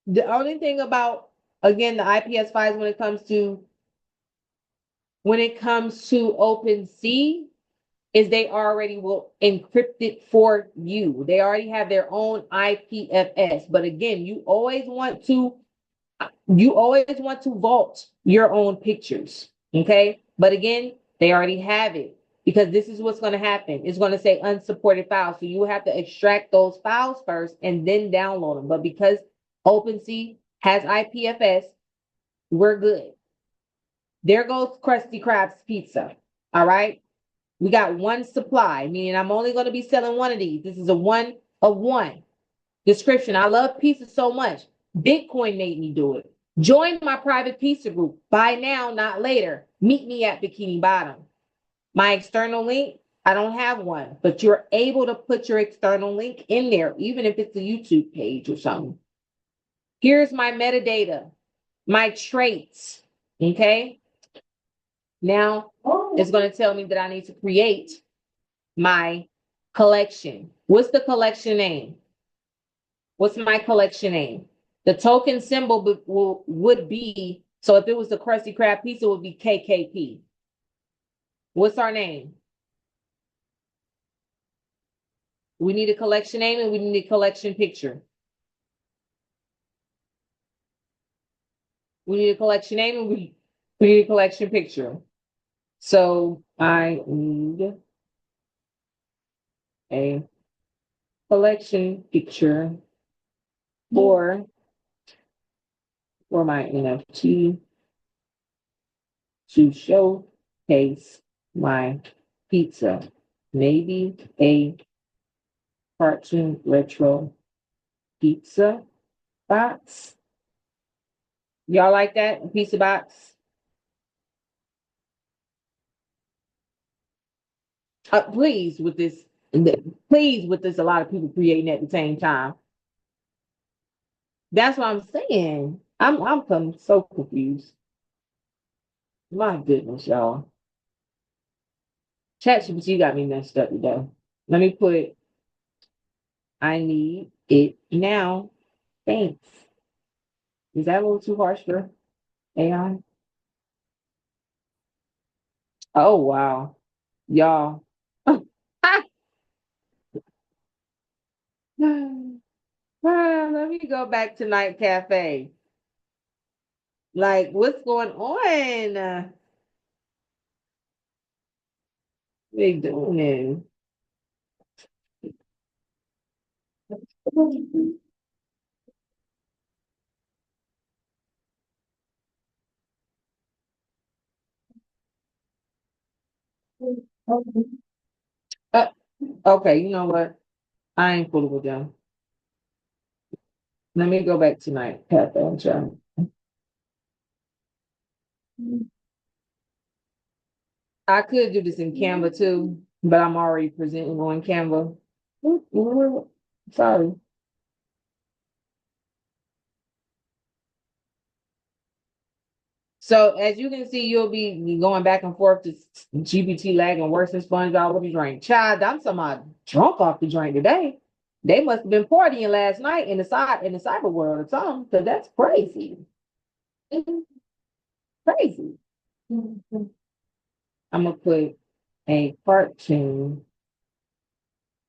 the only thing about, again, the IPS files when it comes to OpenSea is they already will encrypt it for you. They already have their own IPFS. But again, you always want to vault your own pictures. Okay. But again, they already have it because this is what's going to happen. It's going to say unsupported files. So you will have to extract those files first and then download them. But because OpenSea has IPFS, we're good. There goes Krusty Krab's pizza. All right. We got one supply, meaning I'm only going to be selling one of these. This is a 1 of 1 description. I love pizza so much. Bitcoin made me do it. Join my private pizza group. Buy now, not later. Meet me at Bikini Bottom. My external link, I don't have one, but you're able to put your external link in there, even if it's a YouTube page or something. Here's my metadata, my traits, okay? Now, it's going to tell me that I need to create my collection. What's the collection name? What's my collection name? The token symbol would be, so if it was the Krusty Krab pizza, it would be KKP. What's our name? We need a collection name and we need a collection picture. We need a collection name and we need a collection picture. So I need a collection picture for my NFT to showcase my pizza. Maybe a cartoon retro pizza box. Y'all like that? A pizza box? Please with this, a lot of people creating at the same time. That's what I'm saying. I'm so confused. My goodness, y'all. ChatGPT got me messed up today. Let me put, I need it now. Thanks. Is that a little too harsh for AI? Oh, wow. Y'all. Let me go back to Night Cafe. Like, what's going on? What they doing? Uh, okay, you know what? I ain't fooling with them. Let me go back to Night Cafe and try. I could do this in Canva too, but I'm already presenting on Canva. Sorry. So as you can see, you'll be going back and forth to GPT lagging worse than SpongeBob with the drink. Child, I'm somehow drunk off the drink today. They must have been partying last night in the cyber world or something, because that's crazy. Crazy. I'm gonna put a cartoon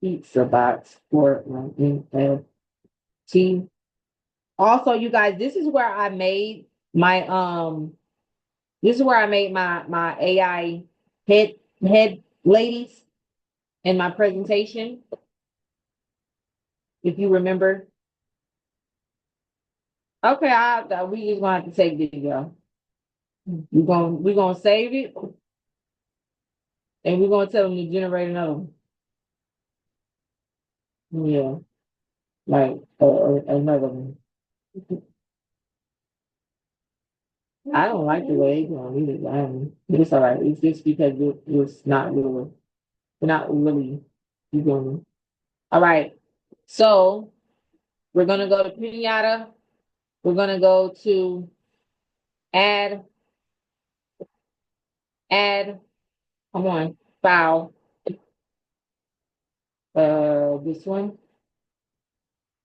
pizza box for my NFT. Also, you guys, this is where I made my my AI head ladies in my presentation. If you remember. Okay, we just gonna have to take this, y'all. We're gonna save it, and we're gonna tell them to generate another one. Yeah, like another one. I don't like the way it's going either. But it's all right. It's just because it's not really, we're not really doing. All right. So we're gonna go to pinata. We're gonna go to add. Come on, file. This one.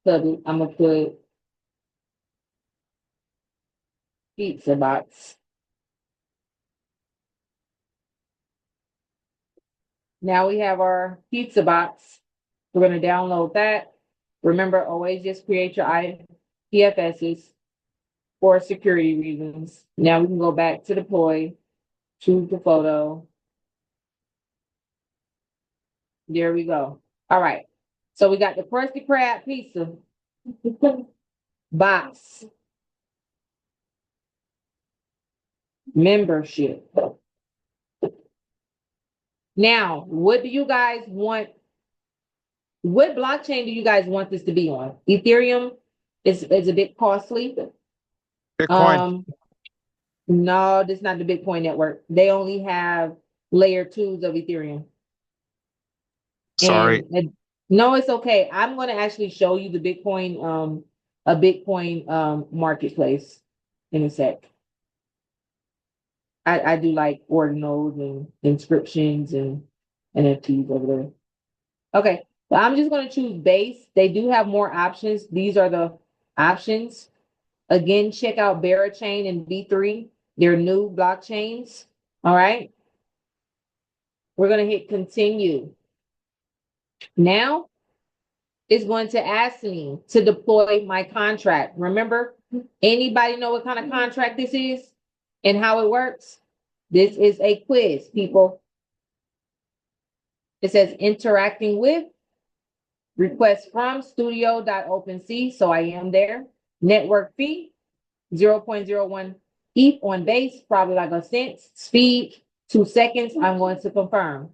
So I'm gonna put pizza box. Now we have our pizza box. We're going to download that. Remember, always just create your IPFSs for security reasons. Now we can go back to deploy, choose the photo. There we go. All right. So we got the Krusty Krab pizza box. Membership. Now, what do you guys want? What blockchain do you guys want this to be on? Ethereum is a bit costly. Bitcoin. No, this is not the Bitcoin network. They only have layer 2s of Ethereum. Sorry. And no, it's okay. I'm going to actually show you the Bitcoin, a Bitcoin marketplace in a sec. I do like ordinals and inscriptions and NFTs over there. Okay, so I'm just going to choose base. They do have more options. These are the options. Again, check out Berachain and B3. They're new blockchains. All right. We're going to hit continue. Now it's going to ask me to deploy my contract. Remember, anybody know what kind of contract this is and how it works? This is a quiz, people. It says interacting with, request from studio.OpenSea. So I am there. Network fee, 0.01 ETH on base, probably like a cent. Speed, 2 seconds. I'm going to confirm.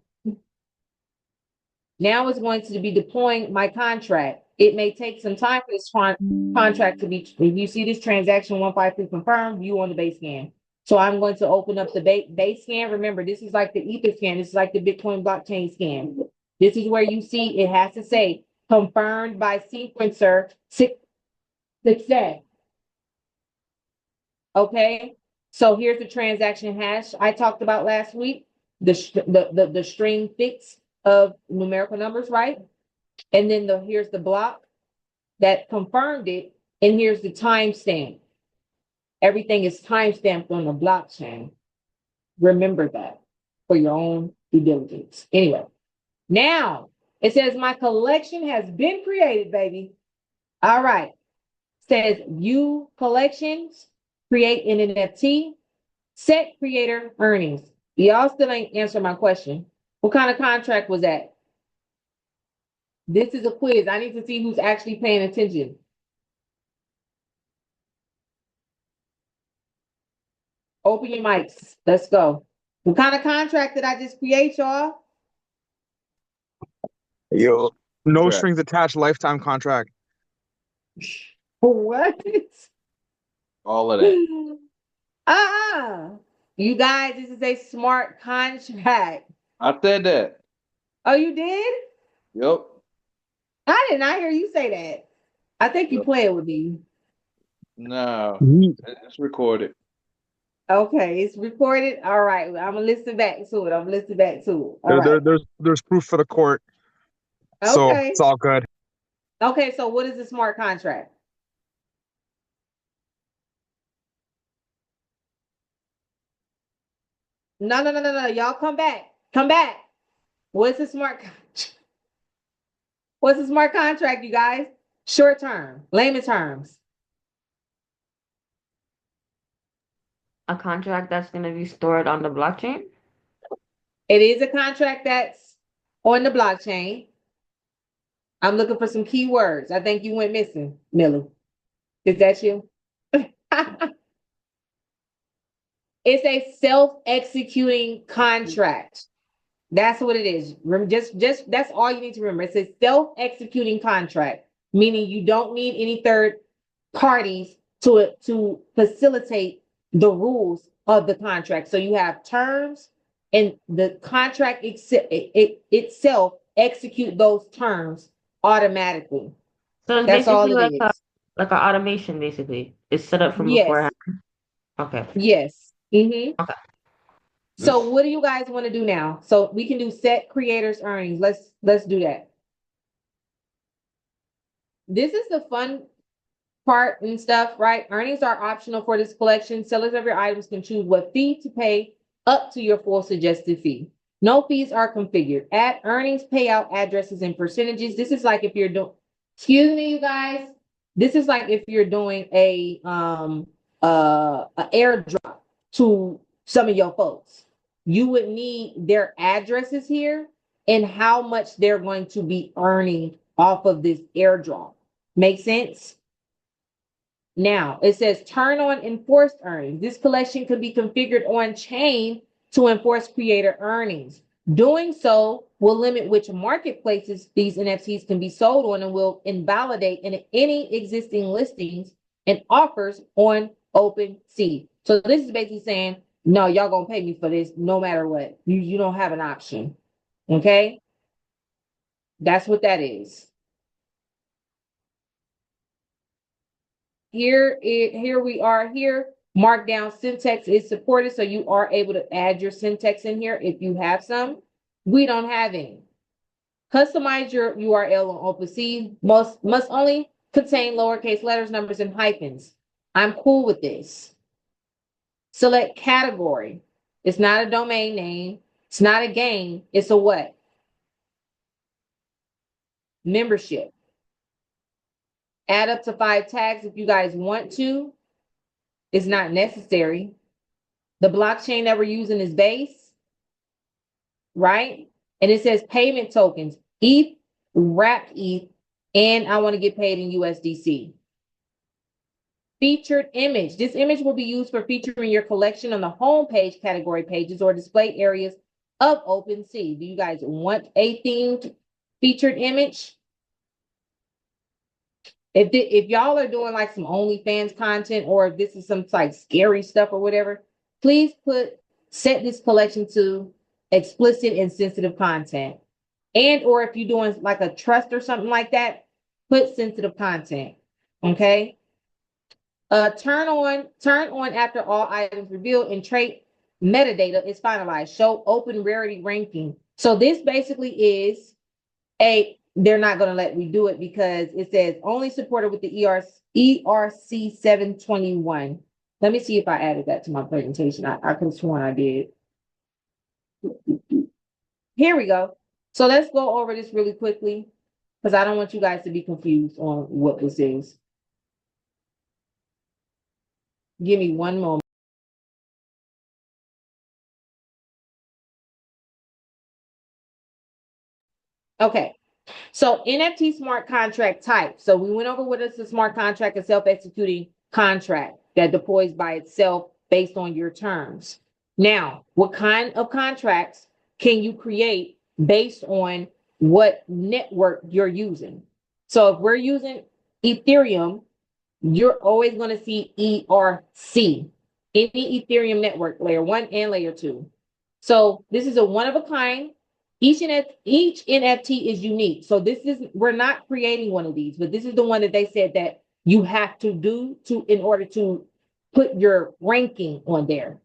Now it's going to be deploying my contract. It may take some time for this contract to be, if you see this transaction 153 confirmed, you on the base scan. So I'm going to open up the base scan. Remember, this is like the Ether scan. This is like the Bitcoin blockchain scan. This is where you see it has to say confirmed by sequencer success. Okay, so here's the transaction hash I talked about last week, the string fix of numerical numbers, right? And then here's the block that confirmed it, and here's the timestamp. Everything is timestamped on the blockchain. Remember that. for your own due diligence. Anyway, now it says my collection has been created, baby. All right. Says view collections, create an NFT, set creator earnings. Y'all still ain't answer my question. What kind of contract was that? This is a quiz. I need to see who's actually paying attention. Open your mics. Let's go. What kind of contract did I just create, y'all? Yo, no strings attached, lifetime contract. What? All of that. You guys, this is a smart contract. I said that. Oh, you did? Yep. I did not hear you say that. I think you played with me. No, Yeet. it's recorded. Okay, it's recorded. All right, I'm gonna listen back to it. All right. There's proof for the court, so Okay. it's all good. Okay, so what is a smart contract? No. Y'all come back. Come back. What's a smart contract? What's a smart contract, you guys? Short term, layman terms. A contract that's going to be stored on the blockchain? It is a contract that's on the blockchain. I'm looking for some keywords. I think you went missing, Millie. Is that you? It's a self-executing contract. That's what it is. Just that's all you need to remember. It's a self-executing contract, meaning you don't need any third parties to facilitate the rules of the contract. So you have terms, and the contract itself execute those terms automatically. So it's That's all basically it like is. an automation, basically. It's set up from Yes. beforehand. Okay. Yes. Mm-hmm. Okay. So what do you guys want to do now? So we can do set creators earnings. Let's do that. This is the fun part and stuff, right? Earnings are optional for this collection. Sellers of your items can choose what fee to pay up to your full suggested fee. No fees are configured. Add earnings, payout addresses, and percentages. This is like if you're doing, excuse me, you guys. This is like if you're doing a airdrop to some of your folks. You would need their addresses here and how much they're going to be earning off of this airdrop. Make sense? Now, it says turn on enforced earnings. This collection can be configured on chain to enforce creator earnings. Doing so will limit which marketplaces these NFTs can be sold on and will invalidate any existing listings and offers on OpenSea. So this is basically saying, no, y'all gonna pay me for this no matter what. You don't have an option. Okay? That's what that is. Here we are here. Markdown syntax is supported, so you are able to add your syntax in here if you have some. We don't have any. Customize your URL on OpenSea. Must only contain lowercase letters, numbers, and hyphens. I'm cool with this. Select category. It's not a domain name. It's not a game. It's a what? Membership. Add up to 5 tags if you guys want to. It's not necessary. The blockchain that we're using is Base, right? And it says payment tokens, ETH, wrapped ETH, and I want to get paid in USDC. Featured image. This image will be used for featuring your collection on the homepage category pages or display areas of OpenSea. Do you guys want a themed featured image? If y'all are doing like some OnlyFans content, or if this is some like scary stuff or whatever, please set this collection to explicit and sensitive content. And or if you're doing like a trust or something like that, put sensitive content. Okay. Turn on after all items revealed and trait metadata is finalized. Show open rarity ranking. So this basically is they're not going to let me do it because it says only supported with the _ERC 721. Let me see if I added that to my presentation. I could have sworn I did. Here we go. So let's go over this really quickly because I don't want you guys to be confused on what this is. Give me one moment. Okay. So NFT smart contract type. So we went over what is a smart contract, a self-executing contract that deploys by itself based on your terms. Now, what kind of contracts can you create based on what network you're using? So if we're using Ethereum, you're always going to see ERC, any Ethereum network, layer 1 and layer 2. So this is a one of a kind. Each NFT is unique. So we're not creating one of these, but this is the one that they said that you have to do in order to put your ranking on there.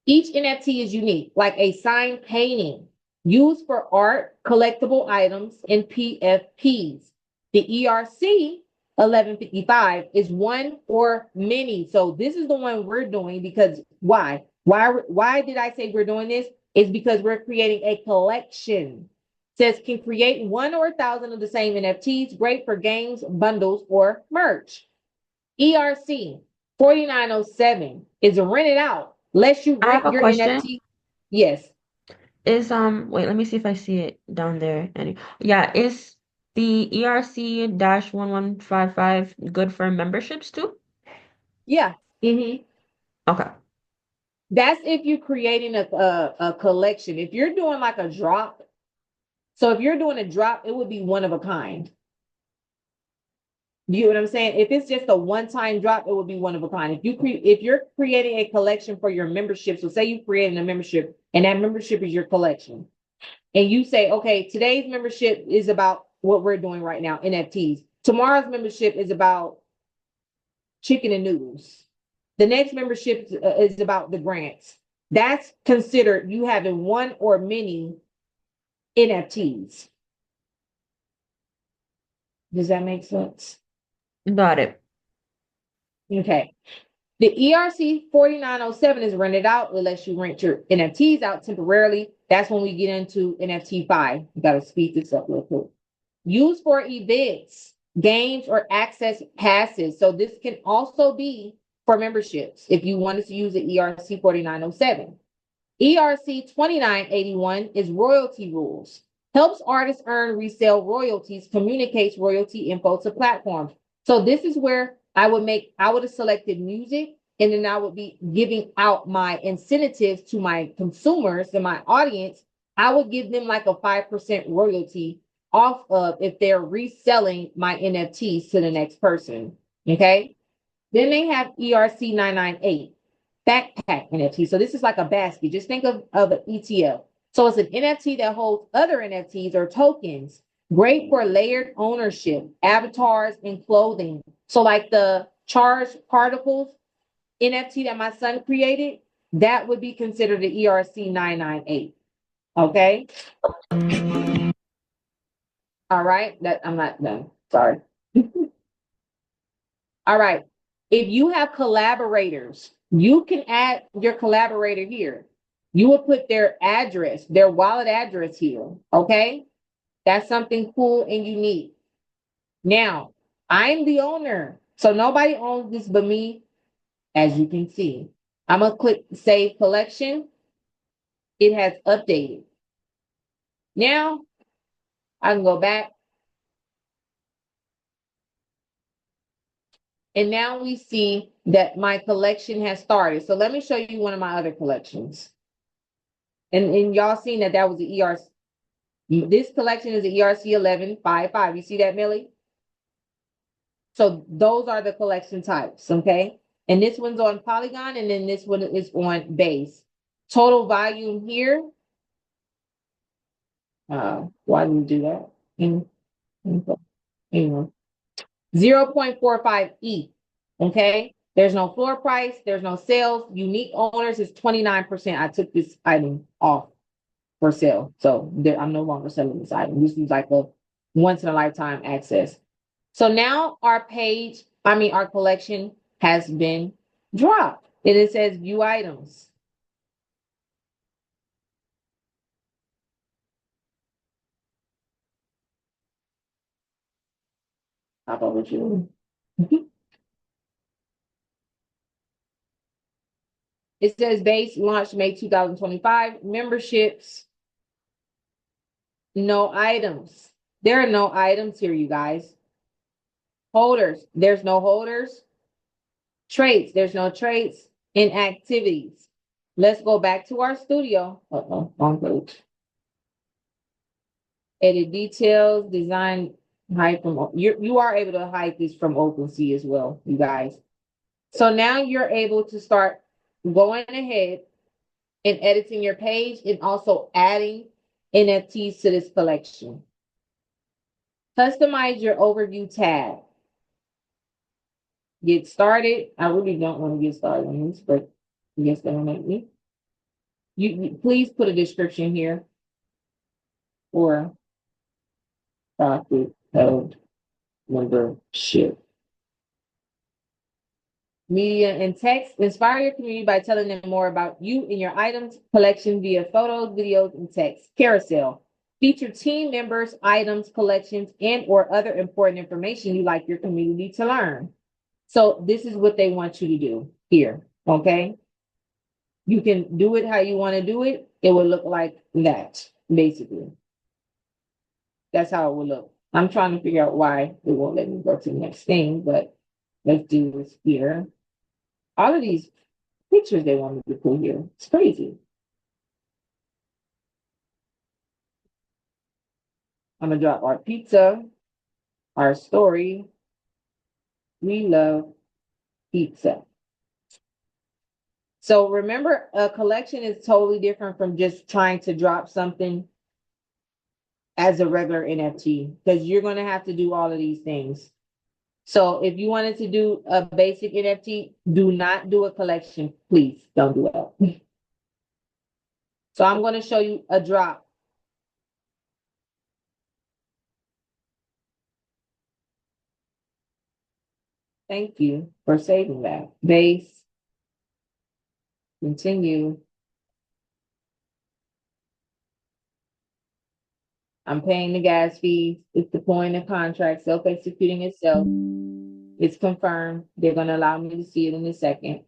Each NFT is unique, like a signed painting used for art, collectible items, and PFPs. The ERC 1155 is one or many. So this is the one we're doing because why? Why did I say we're doing this? It's because we're creating a collection. It says can create 1 or 1,000 of the same NFTs, great for games, bundles, or merch. ERC 4907 is rented out. Unless you I have rent a your question. NFT. Yes. Is wait, let me see if I see it down there. Yeah, is the ERC-1155 good for memberships too? Yeah. Mm-hmm. Okay. That's if you're creating a collection. If you're doing like a drop, so if you're doing a drop, it would be one of a kind. You know what I'm saying? If it's just a one-time drop, it would be one of a kind. If you're creating a collection for your membership, so say you're creating a membership and that membership is your collection, and you say, okay, today's membership is about what we're doing right now, NFTs. Tomorrow's membership is about chicken and noodles. The next membership is about the grants. That's considered you having one or many NFTs. Does that make sense? Got it. Okay. The ERC 4907 is rented out unless you rent your NFTs out temporarily. That's when we get into NFT 5. You got to speed this up real quick. Used for events, games, or access passes. So this can also be for memberships if you wanted to use the ERC 4907. ERC 2981 is royalty rules. Helps artists earn resale royalties, communicates royalty info to platforms. So this is where I would have selected music, and then I would be giving out my incentives to my consumers and my audience. I would give them like a 5% royalty off of if they're reselling my NFTs to the next person. Okay. Then they have ERC 998, backpack NFT. So this is like a basket. Just think of an ETF. So it's an NFT that holds other NFTs or tokens. Great for layered ownership, avatars, and clothing. So like the charged particles NFT that my son created, that would be considered the ERC 998. Okay. All right. I'm not done. Sorry. All right. If you have collaborators, you can add your collaborator here. You will put their address, their wallet address here. Okay. That's something cool and unique. Now, I'm the owner. So nobody owns this but me, as you can see. I'm going to click Save Collection. It has updated. Now, I can go back. And now we see that my collection has started. So let me show you one of my other collections. And y'all seen that was the ERC. This collection is the ERC 1155. You see that, Millie? So those are the collection types, okay? And this one's on Polygon, and then this one is on Base. Total volume here. Why did we do that? Anyway. 0.45 ETH, okay? There's no floor price. There's no sales. Unique owners is 29%. I took this item off for sale. So I'm no longer selling this item. This is like a once-in-a-lifetime access. So now our collection has been dropped. And it says view items. How about with you? It says base launched May 2025. Memberships, no items. There are no items here, you guys. Holders, there's no holders. Traits, there's no traits. Inactivities. Let's go back to our studio. Wrong page. Edit details, design, hide from, you are able to hide this from OpenSea as well, you guys. So now you're able to start going ahead and editing your page and also adding NFTs to this collection. Customize your overview tab. Get started. I really don't want to get started on this, but I guess that'll make me. You please put a description here for profit held membership. Media and text. Inspire your community by telling them more about you and your items collection via photos, videos, and text. Carousel. Feature team members, items, collections, and or other important information you'd like your community to learn. So this is what they want you to do here, okay? You can do it how you want to do it. It will look like that, basically. That's how it will look. I'm trying to figure out why it won't let me go to the next thing, but let's do this here. All of these pictures they want me to put here. It's crazy. I'm gonna drop our pizza, our story. We love pizza. So remember, a collection is totally different from just trying to drop something as a regular NFT, because you're going to have to do all of these things. So if you wanted to do a basic NFT, do not do a collection. Please don't do that. So I'm going to show you a drop. Thank you for saving that. Base. Continue. I'm paying the gas fees. It's deploying the contract, self-executing itself. It's confirmed. They're going to allow me to see it in a second.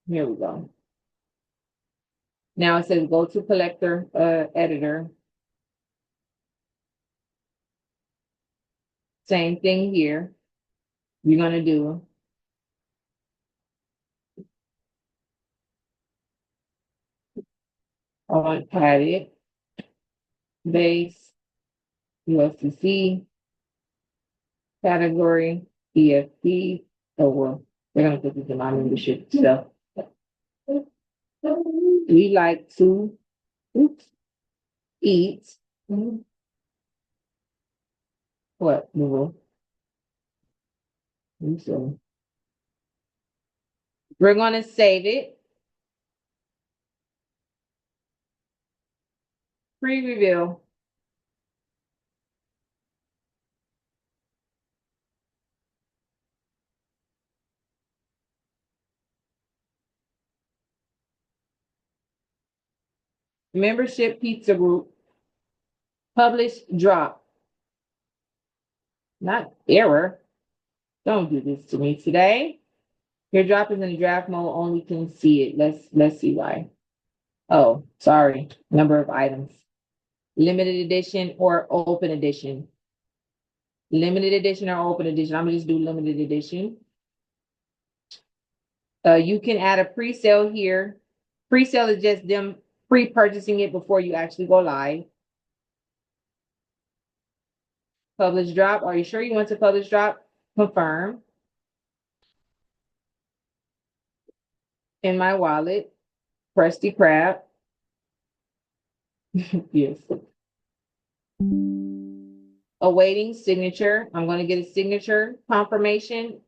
Here we go. Now it says go to collector editor. Same thing here. You're going to do on padded base USDC category EFP. Oh well, they're gonna put this in my membership stuff. We like to eat what, Google? So we're gonna save it. Pre-reveal. Membership pizza group. Publish drop. Not error. Don't do this to me today. Your drop is in draft mode, only can see it. Let's see why. Oh, sorry. Number of items. Limited edition or open edition. Limited edition or open edition. I'm gonna just do limited edition. You can add a pre-sale here. Pre-sale is just them pre-purchasing it before you actually go live. Publish drop. Are you sure you want to publish drop? Confirm. In my wallet, 𝘨𝑆ty_𝘂𝑏. Yes. Awaiting signature. I'm going to get a signature confirmation.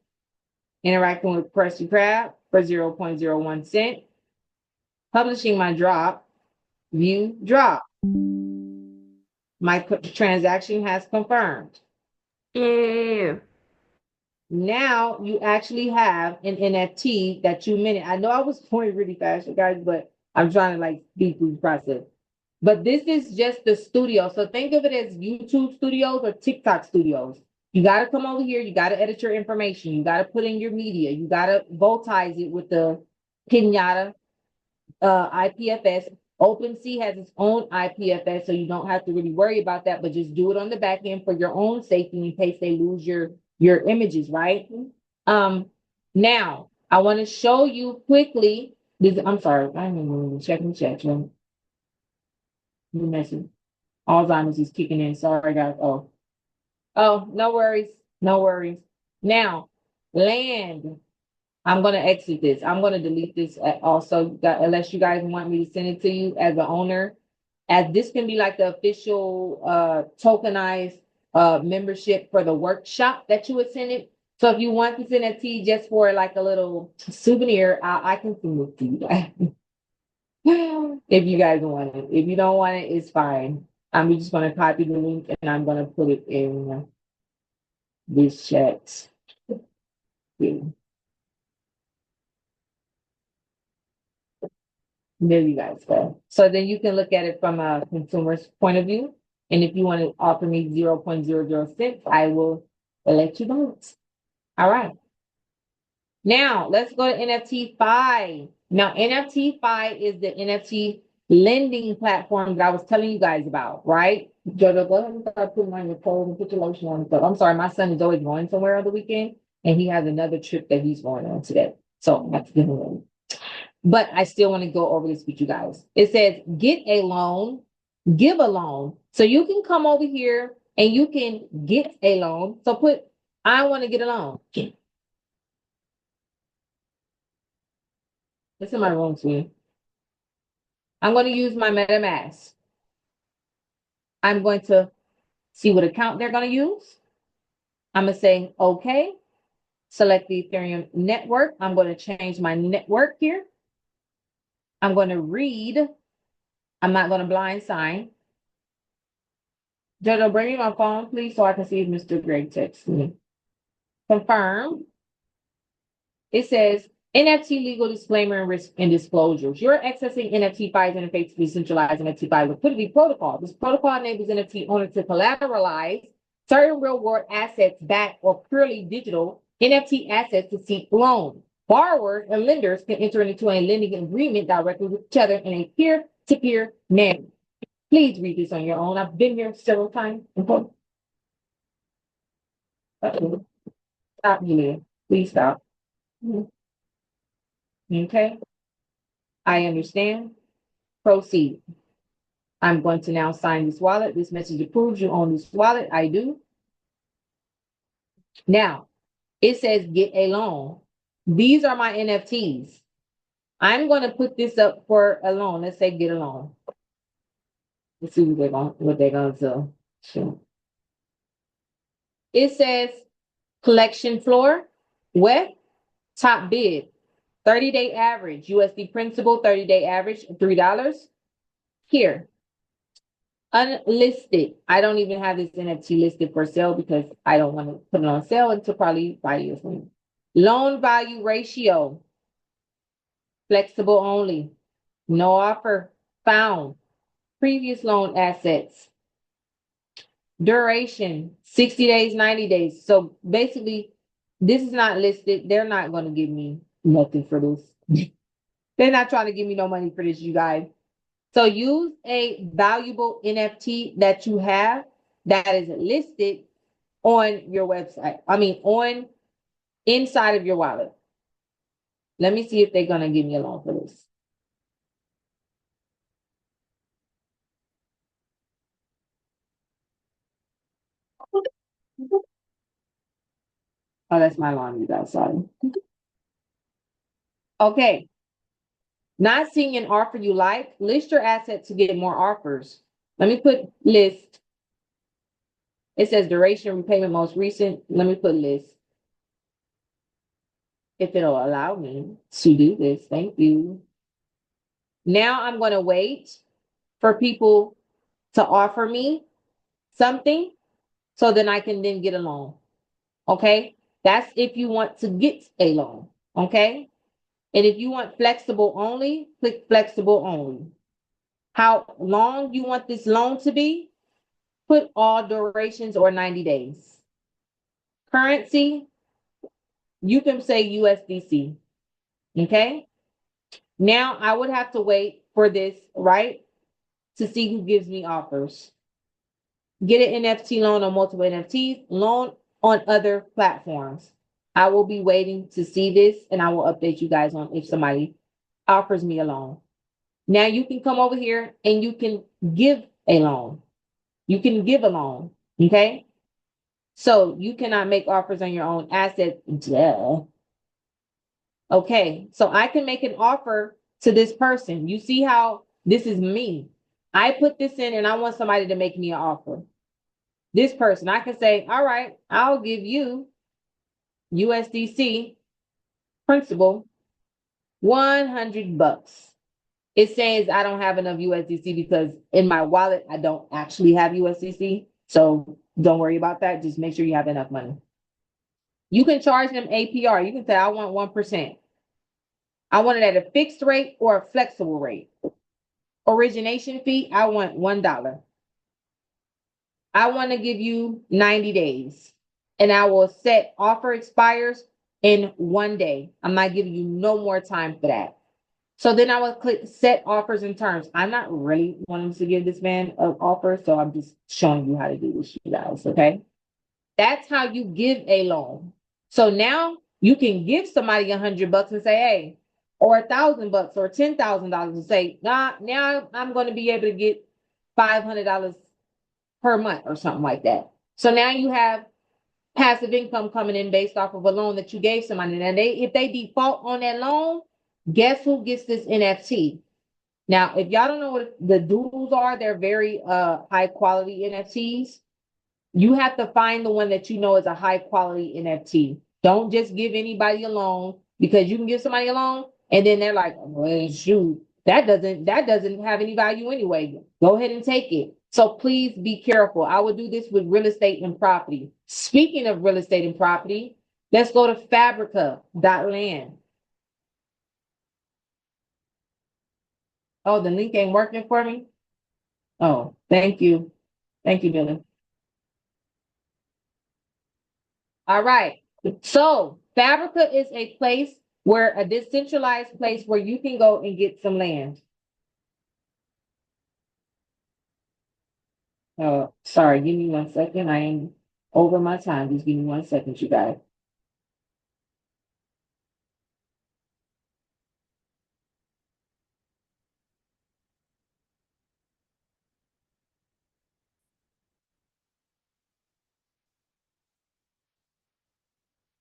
Interacting with 𝘨𝑆ty_𝘂𝑏 for 0.01 cent. Publishing my drop. View drop. My transaction has confirmed. Yeah. Now you actually have an NFT that you minted. I know I was going really fast, you guys, but I'm trying to like speed through the process. But this is just the studio. So think of it as YouTube studios or TikTok studios. You got to come over here. You got to edit your information. You got to put in your media. You got to voltize it with the Pinata IPFS. OpenSea has its own IPFS, so you don't have to really worry about that, but just do it on the back end for your own safety in case they lose your images, right? Now I want to show you quickly. I'm sorry, I'm even checking the chat. You messing. Alzheimer's is kicking in. Sorry, guys. Oh, no worries. No worries. Now, land. I'm going to exit this. I'm going to delete this also, unless you guys want me to send it to you as an owner. As this can be like the official tokenized membership for the workshop that you attended. So if you want this NFT just for like a little souvenir, I can send it to you guys. If you guys want it. If you don't want it, it's fine. I'm just going to copy the link and I'm going to put it in this chat. Yeah. There you guys go. So then you can look at it from a consumer's point of view. And if you want to offer me 0.00 cents, I will let you know it. All right. Now let's go to NFT-Fi. Now NFT-Fi is the NFT lending platform that I was telling you guys about, right? Jojo, go ahead and start putting on your clothes and put your lotion on. So I'm sorry, my son is always going somewhere on the weekend, and he has another trip that he's going on today. So I have to get him ready. But I still want to go over this with you guys. It says, get a loan, give a loan. So you can come over here and you can get a loan. So put, I want to get a loan. It's in my room, sweetie. I'm going to use my MetaMask. I'm going to see what account they're going to use. I'm going to say, okay. Select the Ethereum network. I'm going to change my network here. I'm going to read. I'm not going to blind sign. Jojo, bring me my phone, please, so I can see if Mr. Greg texts me. Confirm. It says, NFT legal disclaimer and risk and disclosures. You're accessing NFT-Fi's interface to decentralized NFT-Fi liquidity protocol. This protocol enables NFT owners to collateralize certain real-world assets backed or purely digital NFT assets to seek loans. Borrowers and lenders can enter into a lending agreement directly with each other in a peer-to-peer manner. Please read this on your own. I've been here several times. Stop, Julia. Please stop. Okay. I understand. Proceed. I'm going to now sign this wallet. This message approves you own this wallet. I do. Now, it says get a loan. These are my NFTs. I'm going to put this up for a loan. Let's say get a loan. Let's see what they're going to do. Sure. It says collection floor, wet, top bid, 30-day average, USD principal, 30-day average, $3. Here, unlisted. I don't even have this NFT listed for sale because I don't want to put it on sale until probably 5 years from now. Loan value ratio, flexible only, no offer found. Previous loan assets, duration, 60 days, 90 days. So basically, this is not listed. They're not going to give me nothing for this. They're not trying to give me no money for this, you guys. So use a valuable NFT that you have that is listed on your website. On inside of your wallet. Let me see if they're going to give me a loan for this. Oh, that's my alarm, you guys. Sorry. Okay. Not seeing an offer you like, list your asset to get more offers. Let me put list. It says duration, repayment, most recent. Let me put list. If it'll allow me to do this, thank you. Now I'm going to wait for people to offer me something so then I can then get a loan. Okay? That's if you want to get a loan, okay? And if you want flexible only, click flexible only. How long you want this loan to be? Put all durations or 90 days. Currency, you can say USDC, okay? Now I would have to wait for this, right? To see who gives me offers. Get an NFT loan on multiple NFTs, loan on other platforms. I will be waiting to see this and I will update you guys on if somebody offers me a loan. Now you can come over here and you can give a loan. You can give a loan, okay? So you cannot make offers on your own asset. Duh. Okay, so I can make an offer to this person. You see how this is me. I put this in and I want somebody to make me an offer. This person, I can say, all right, I'll give you USDC principal $100. It says I don't have enough USDC because in my wallet, I don't actually have USDC. So don't worry about that. Just make sure you have enough money. You can charge them APR. You can say, I want 1%. I want it at a fixed rate or a flexible rate. Origination fee, I want $1. I want to give you 90 days and I will set offer expires in 1 day. I'm not giving you no more time for that. So then I will click set offers and terms. I'm not really wanting to give this man an offer, so I'm just showing you how to do this, you guys, okay? That's how you give a loan. So now you can give somebody $100 and say, hey, or $1,000 or $10,000 and say, nah, now I'm going to be able to get $500 per month or something like that. So now you have passive income coming in based off of a loan that you gave somebody. And if they default on that loan, guess who gets this NFT? Now, if y'all don't know what the doodles are, they're very high quality NFTs. You have to find the one that you know is a high quality NFT. Don't just give anybody a loan because you can give somebody a loan and then they're like, well, shoot, that doesn't have any value anyway. Go ahead and take it. So please be careful. I would do this with real estate and property. Speaking of real estate and property, let's go to 𝘭𝑚.land. Oh, the link ain't working for me? Oh, thank you. Thank you, Billy. All right. So 𝘭𝑚 is a place where a decentralized place where you can go and get some land. Sorry, give me 1 second. I am over my time. Just give me 1 second, you guys.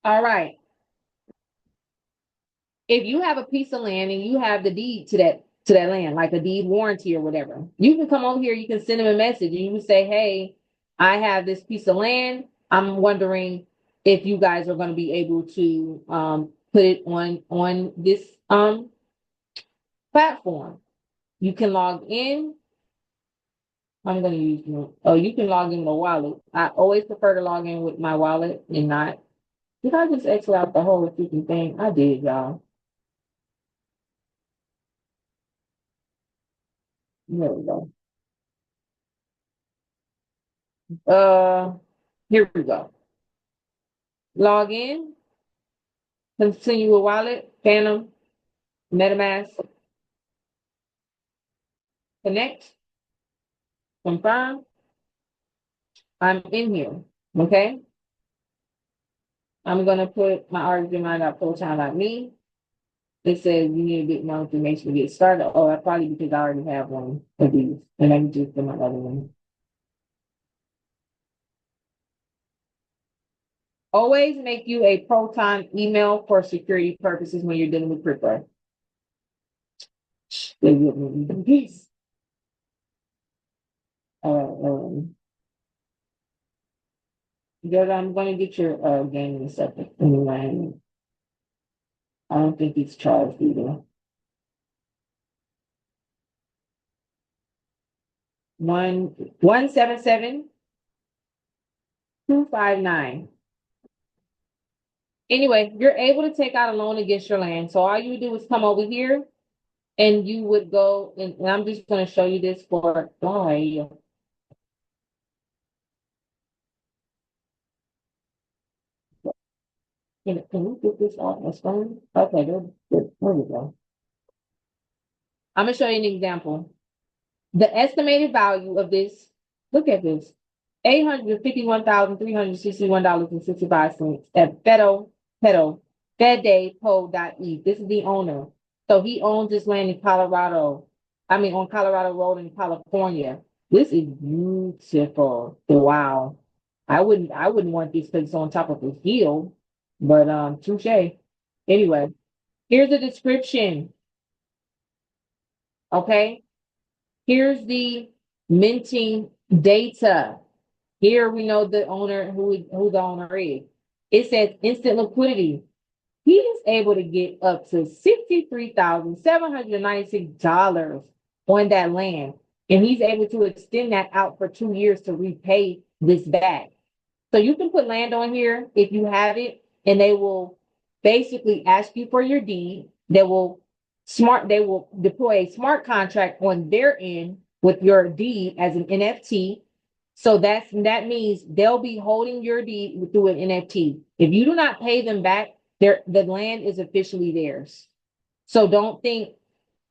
All right. If you have a piece of land and you have the deed to that land, like a deed warranty or whatever, you can come over here, you can send them a message and you can say, hey, I have this piece of land. I'm wondering if you guys are going to be able to put it on this platform. You can log in. I'm going to use you can log in with a wallet. I always prefer to log in with my wallet and not. Did I just exit out the whole freaking thing? I did, y'all. There we go. Here we go. Log in, continue with wallet, Phantom, MetaMask, connect, confirm. I'm in here, okay? I'm gonna put my artistdemand.proton.me. It says you need a bit more information to get started. Oh, that's probably because I already have one of these. And let me just put my other one. Always make you a Proton email for security purposes when you're dealing with crypto. Peace. I'm going to get your game in a second. Anyway, I don't think it's charged either. 177-259. Anyway, you're able to take out a loan against your land. So all you would do is come over here and you would go, and I'm just going to show you this for why. Can we get this off my screen? Okay, there we go. I'm going to show you an example. The estimated value of this, look at this, $851,361.65 at 𝘵𝘭𝘵𝘰𝘸. This is the owner. So he owns this land in Colorado. I mean, on Colorado Road in California. This is beautiful. Wow. I wouldn't want this because it's on top of a hill, but touche. Anyway, here's the description. Okay. Here's the minting data. Here we know the owner, who the owner is. It says instant liquidity. He is able to get up to $63,796 on that land. And he's able to extend that out for 2 years to repay this back. So you can put land on here if you have it, and they will basically ask you for your deed. They will deploy a smart contract on their end with your deed as an NFT. So that means they'll be holding your deed through an NFT. If you do not pay them back, the land is officially theirs. So don't think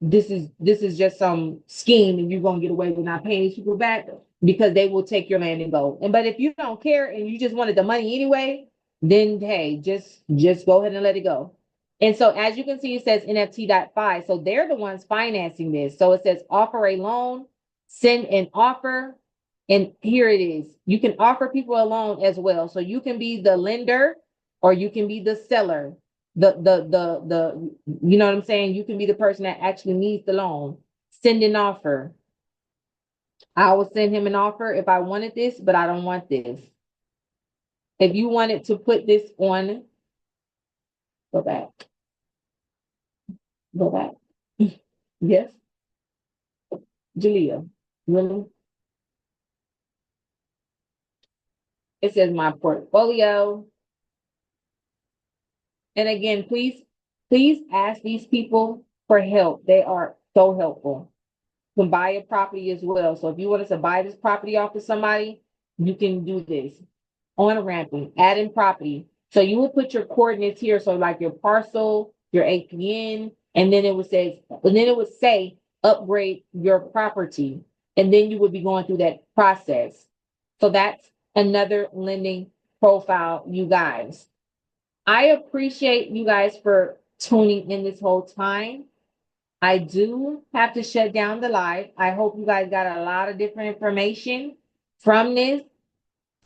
this is just some scheme and you're gonna get away with not paying these people back, because they will take your land and go. But if you don't care and you just wanted the money anyway, then hey, just go ahead and let it go. And so as you can see, it says NFT.fi. So they're the ones financing this. So it says offer a loan, send an offer, and here it is. You can offer people a loan as well. So you can be the lender or you can be the seller. You know what I'm saying? You can be the person that actually needs the loan. Send an offer. I will send him an offer if I wanted this, but I don't want this. If you wanted to put this on, go back. Go back. Yes. Julia, really? It says my portfolio. And again, please ask these people for help. They are so helpful. You can buy a property as well. So if you wanted to buy this property off of somebody, you can do this. On ramping, add in property. So you will put your coordinates here. So like your parcel, your APN, and then it would say upgrade your property. And then you would be going through that process. So that's another lending profile, you guys. I appreciate you guys for tuning in this whole time. I do have to shut down the live. I hope you guys got a lot of different information from this,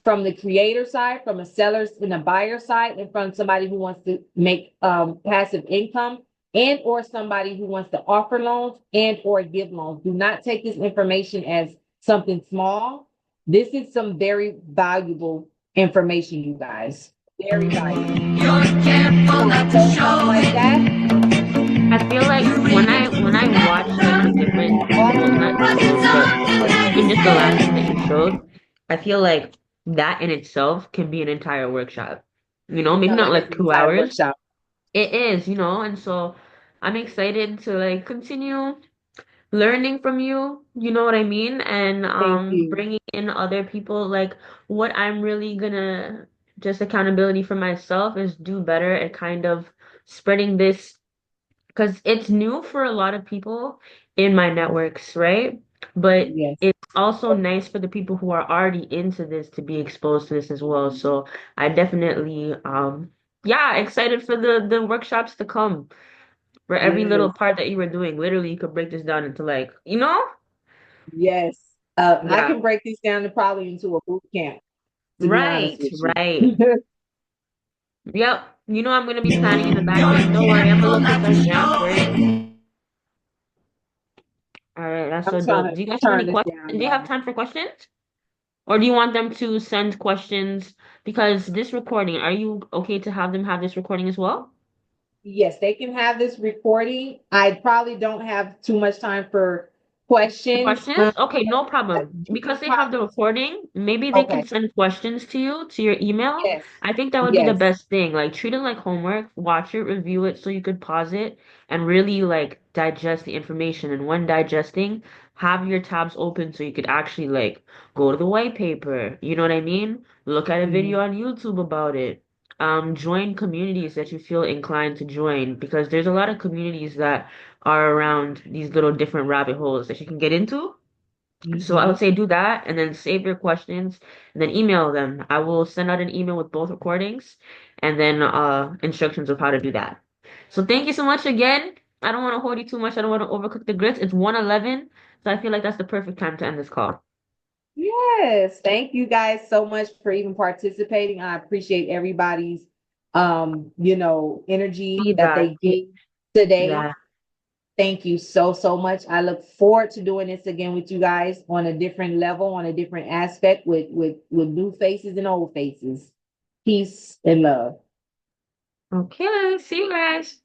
from the creator side, from a seller's and a buyer side, and from somebody who wants to make passive income, and or somebody who wants to offer loans and or give loans. Do not take this information as something small. This is some very valuable information, you guys. Very valuable. You're careful not to show Like that. I feel like when I watch like the different, well, not videos, but in just the last thing that you showed, I feel like that in itself can be an entire workshop. You know, maybe not like 2 hours. Workshop. It is, you know, and so I'm excited to like continue learning from you, you know what I mean? And Thank you. bringing in other people. Like what I'm really gonna, just accountability for myself, is do better at kind of spreading this, because it's new for a lot of people in my networks, right? But Yes. it's also nice for the people who are already into this to be exposed to this as well. So I definitely yeah, excited for the workshops to come. For every little Yes. part that you were doing, literally you could break this down into like, you know? Yes. I Yeah. can break these down to probably into a boot camp, to be Right, honest with right. you. Yep. You know I'm gonna be planning in the back end. Don't worry, I'm gonna look at the jam for it. All right, that's so I'm trying dope. to Do you guys have turn any this questions? down, Do you have guys. time for questions? Or do you want them to send questions? Because this recording, are you okay to have them have this recording as well? Yes, they can have this recording. I probably don't have too much time for questions. Questions? Okay, no problem. You Because can they have the probably, recording, maybe they can okay, send questions to you to your email. yes, I think that would be the yes. best thing. Like treat it like homework, watch it, review it so you could pause it and really like digest the information. And when digesting, have your tabs open so you could actually like go to the white paper. You know what I mean? Look at a Mhm. video on YouTube about it. Join communities that you feel inclined to join because there's a lot of communities that are around these little different rabbit holes that you can get into. So I would Mhm. say do that and then save your questions and then email them. I will send out an email with both recordings and then instructions of how to do that. So thank you so much again. I don't want to hold you too much. I don't want to overcook the grits. It's 1:11, so I feel like that's the perfect time to end this call. Yes, thank you guys so much for even participating. I appreciate everybody's energy that Feedback. they gave today. Yeah. Thank you so, so much. I look forward to doing this again with you guys on a different level, on a different aspect with new faces and old faces. Peace and love. Okay. See you guys.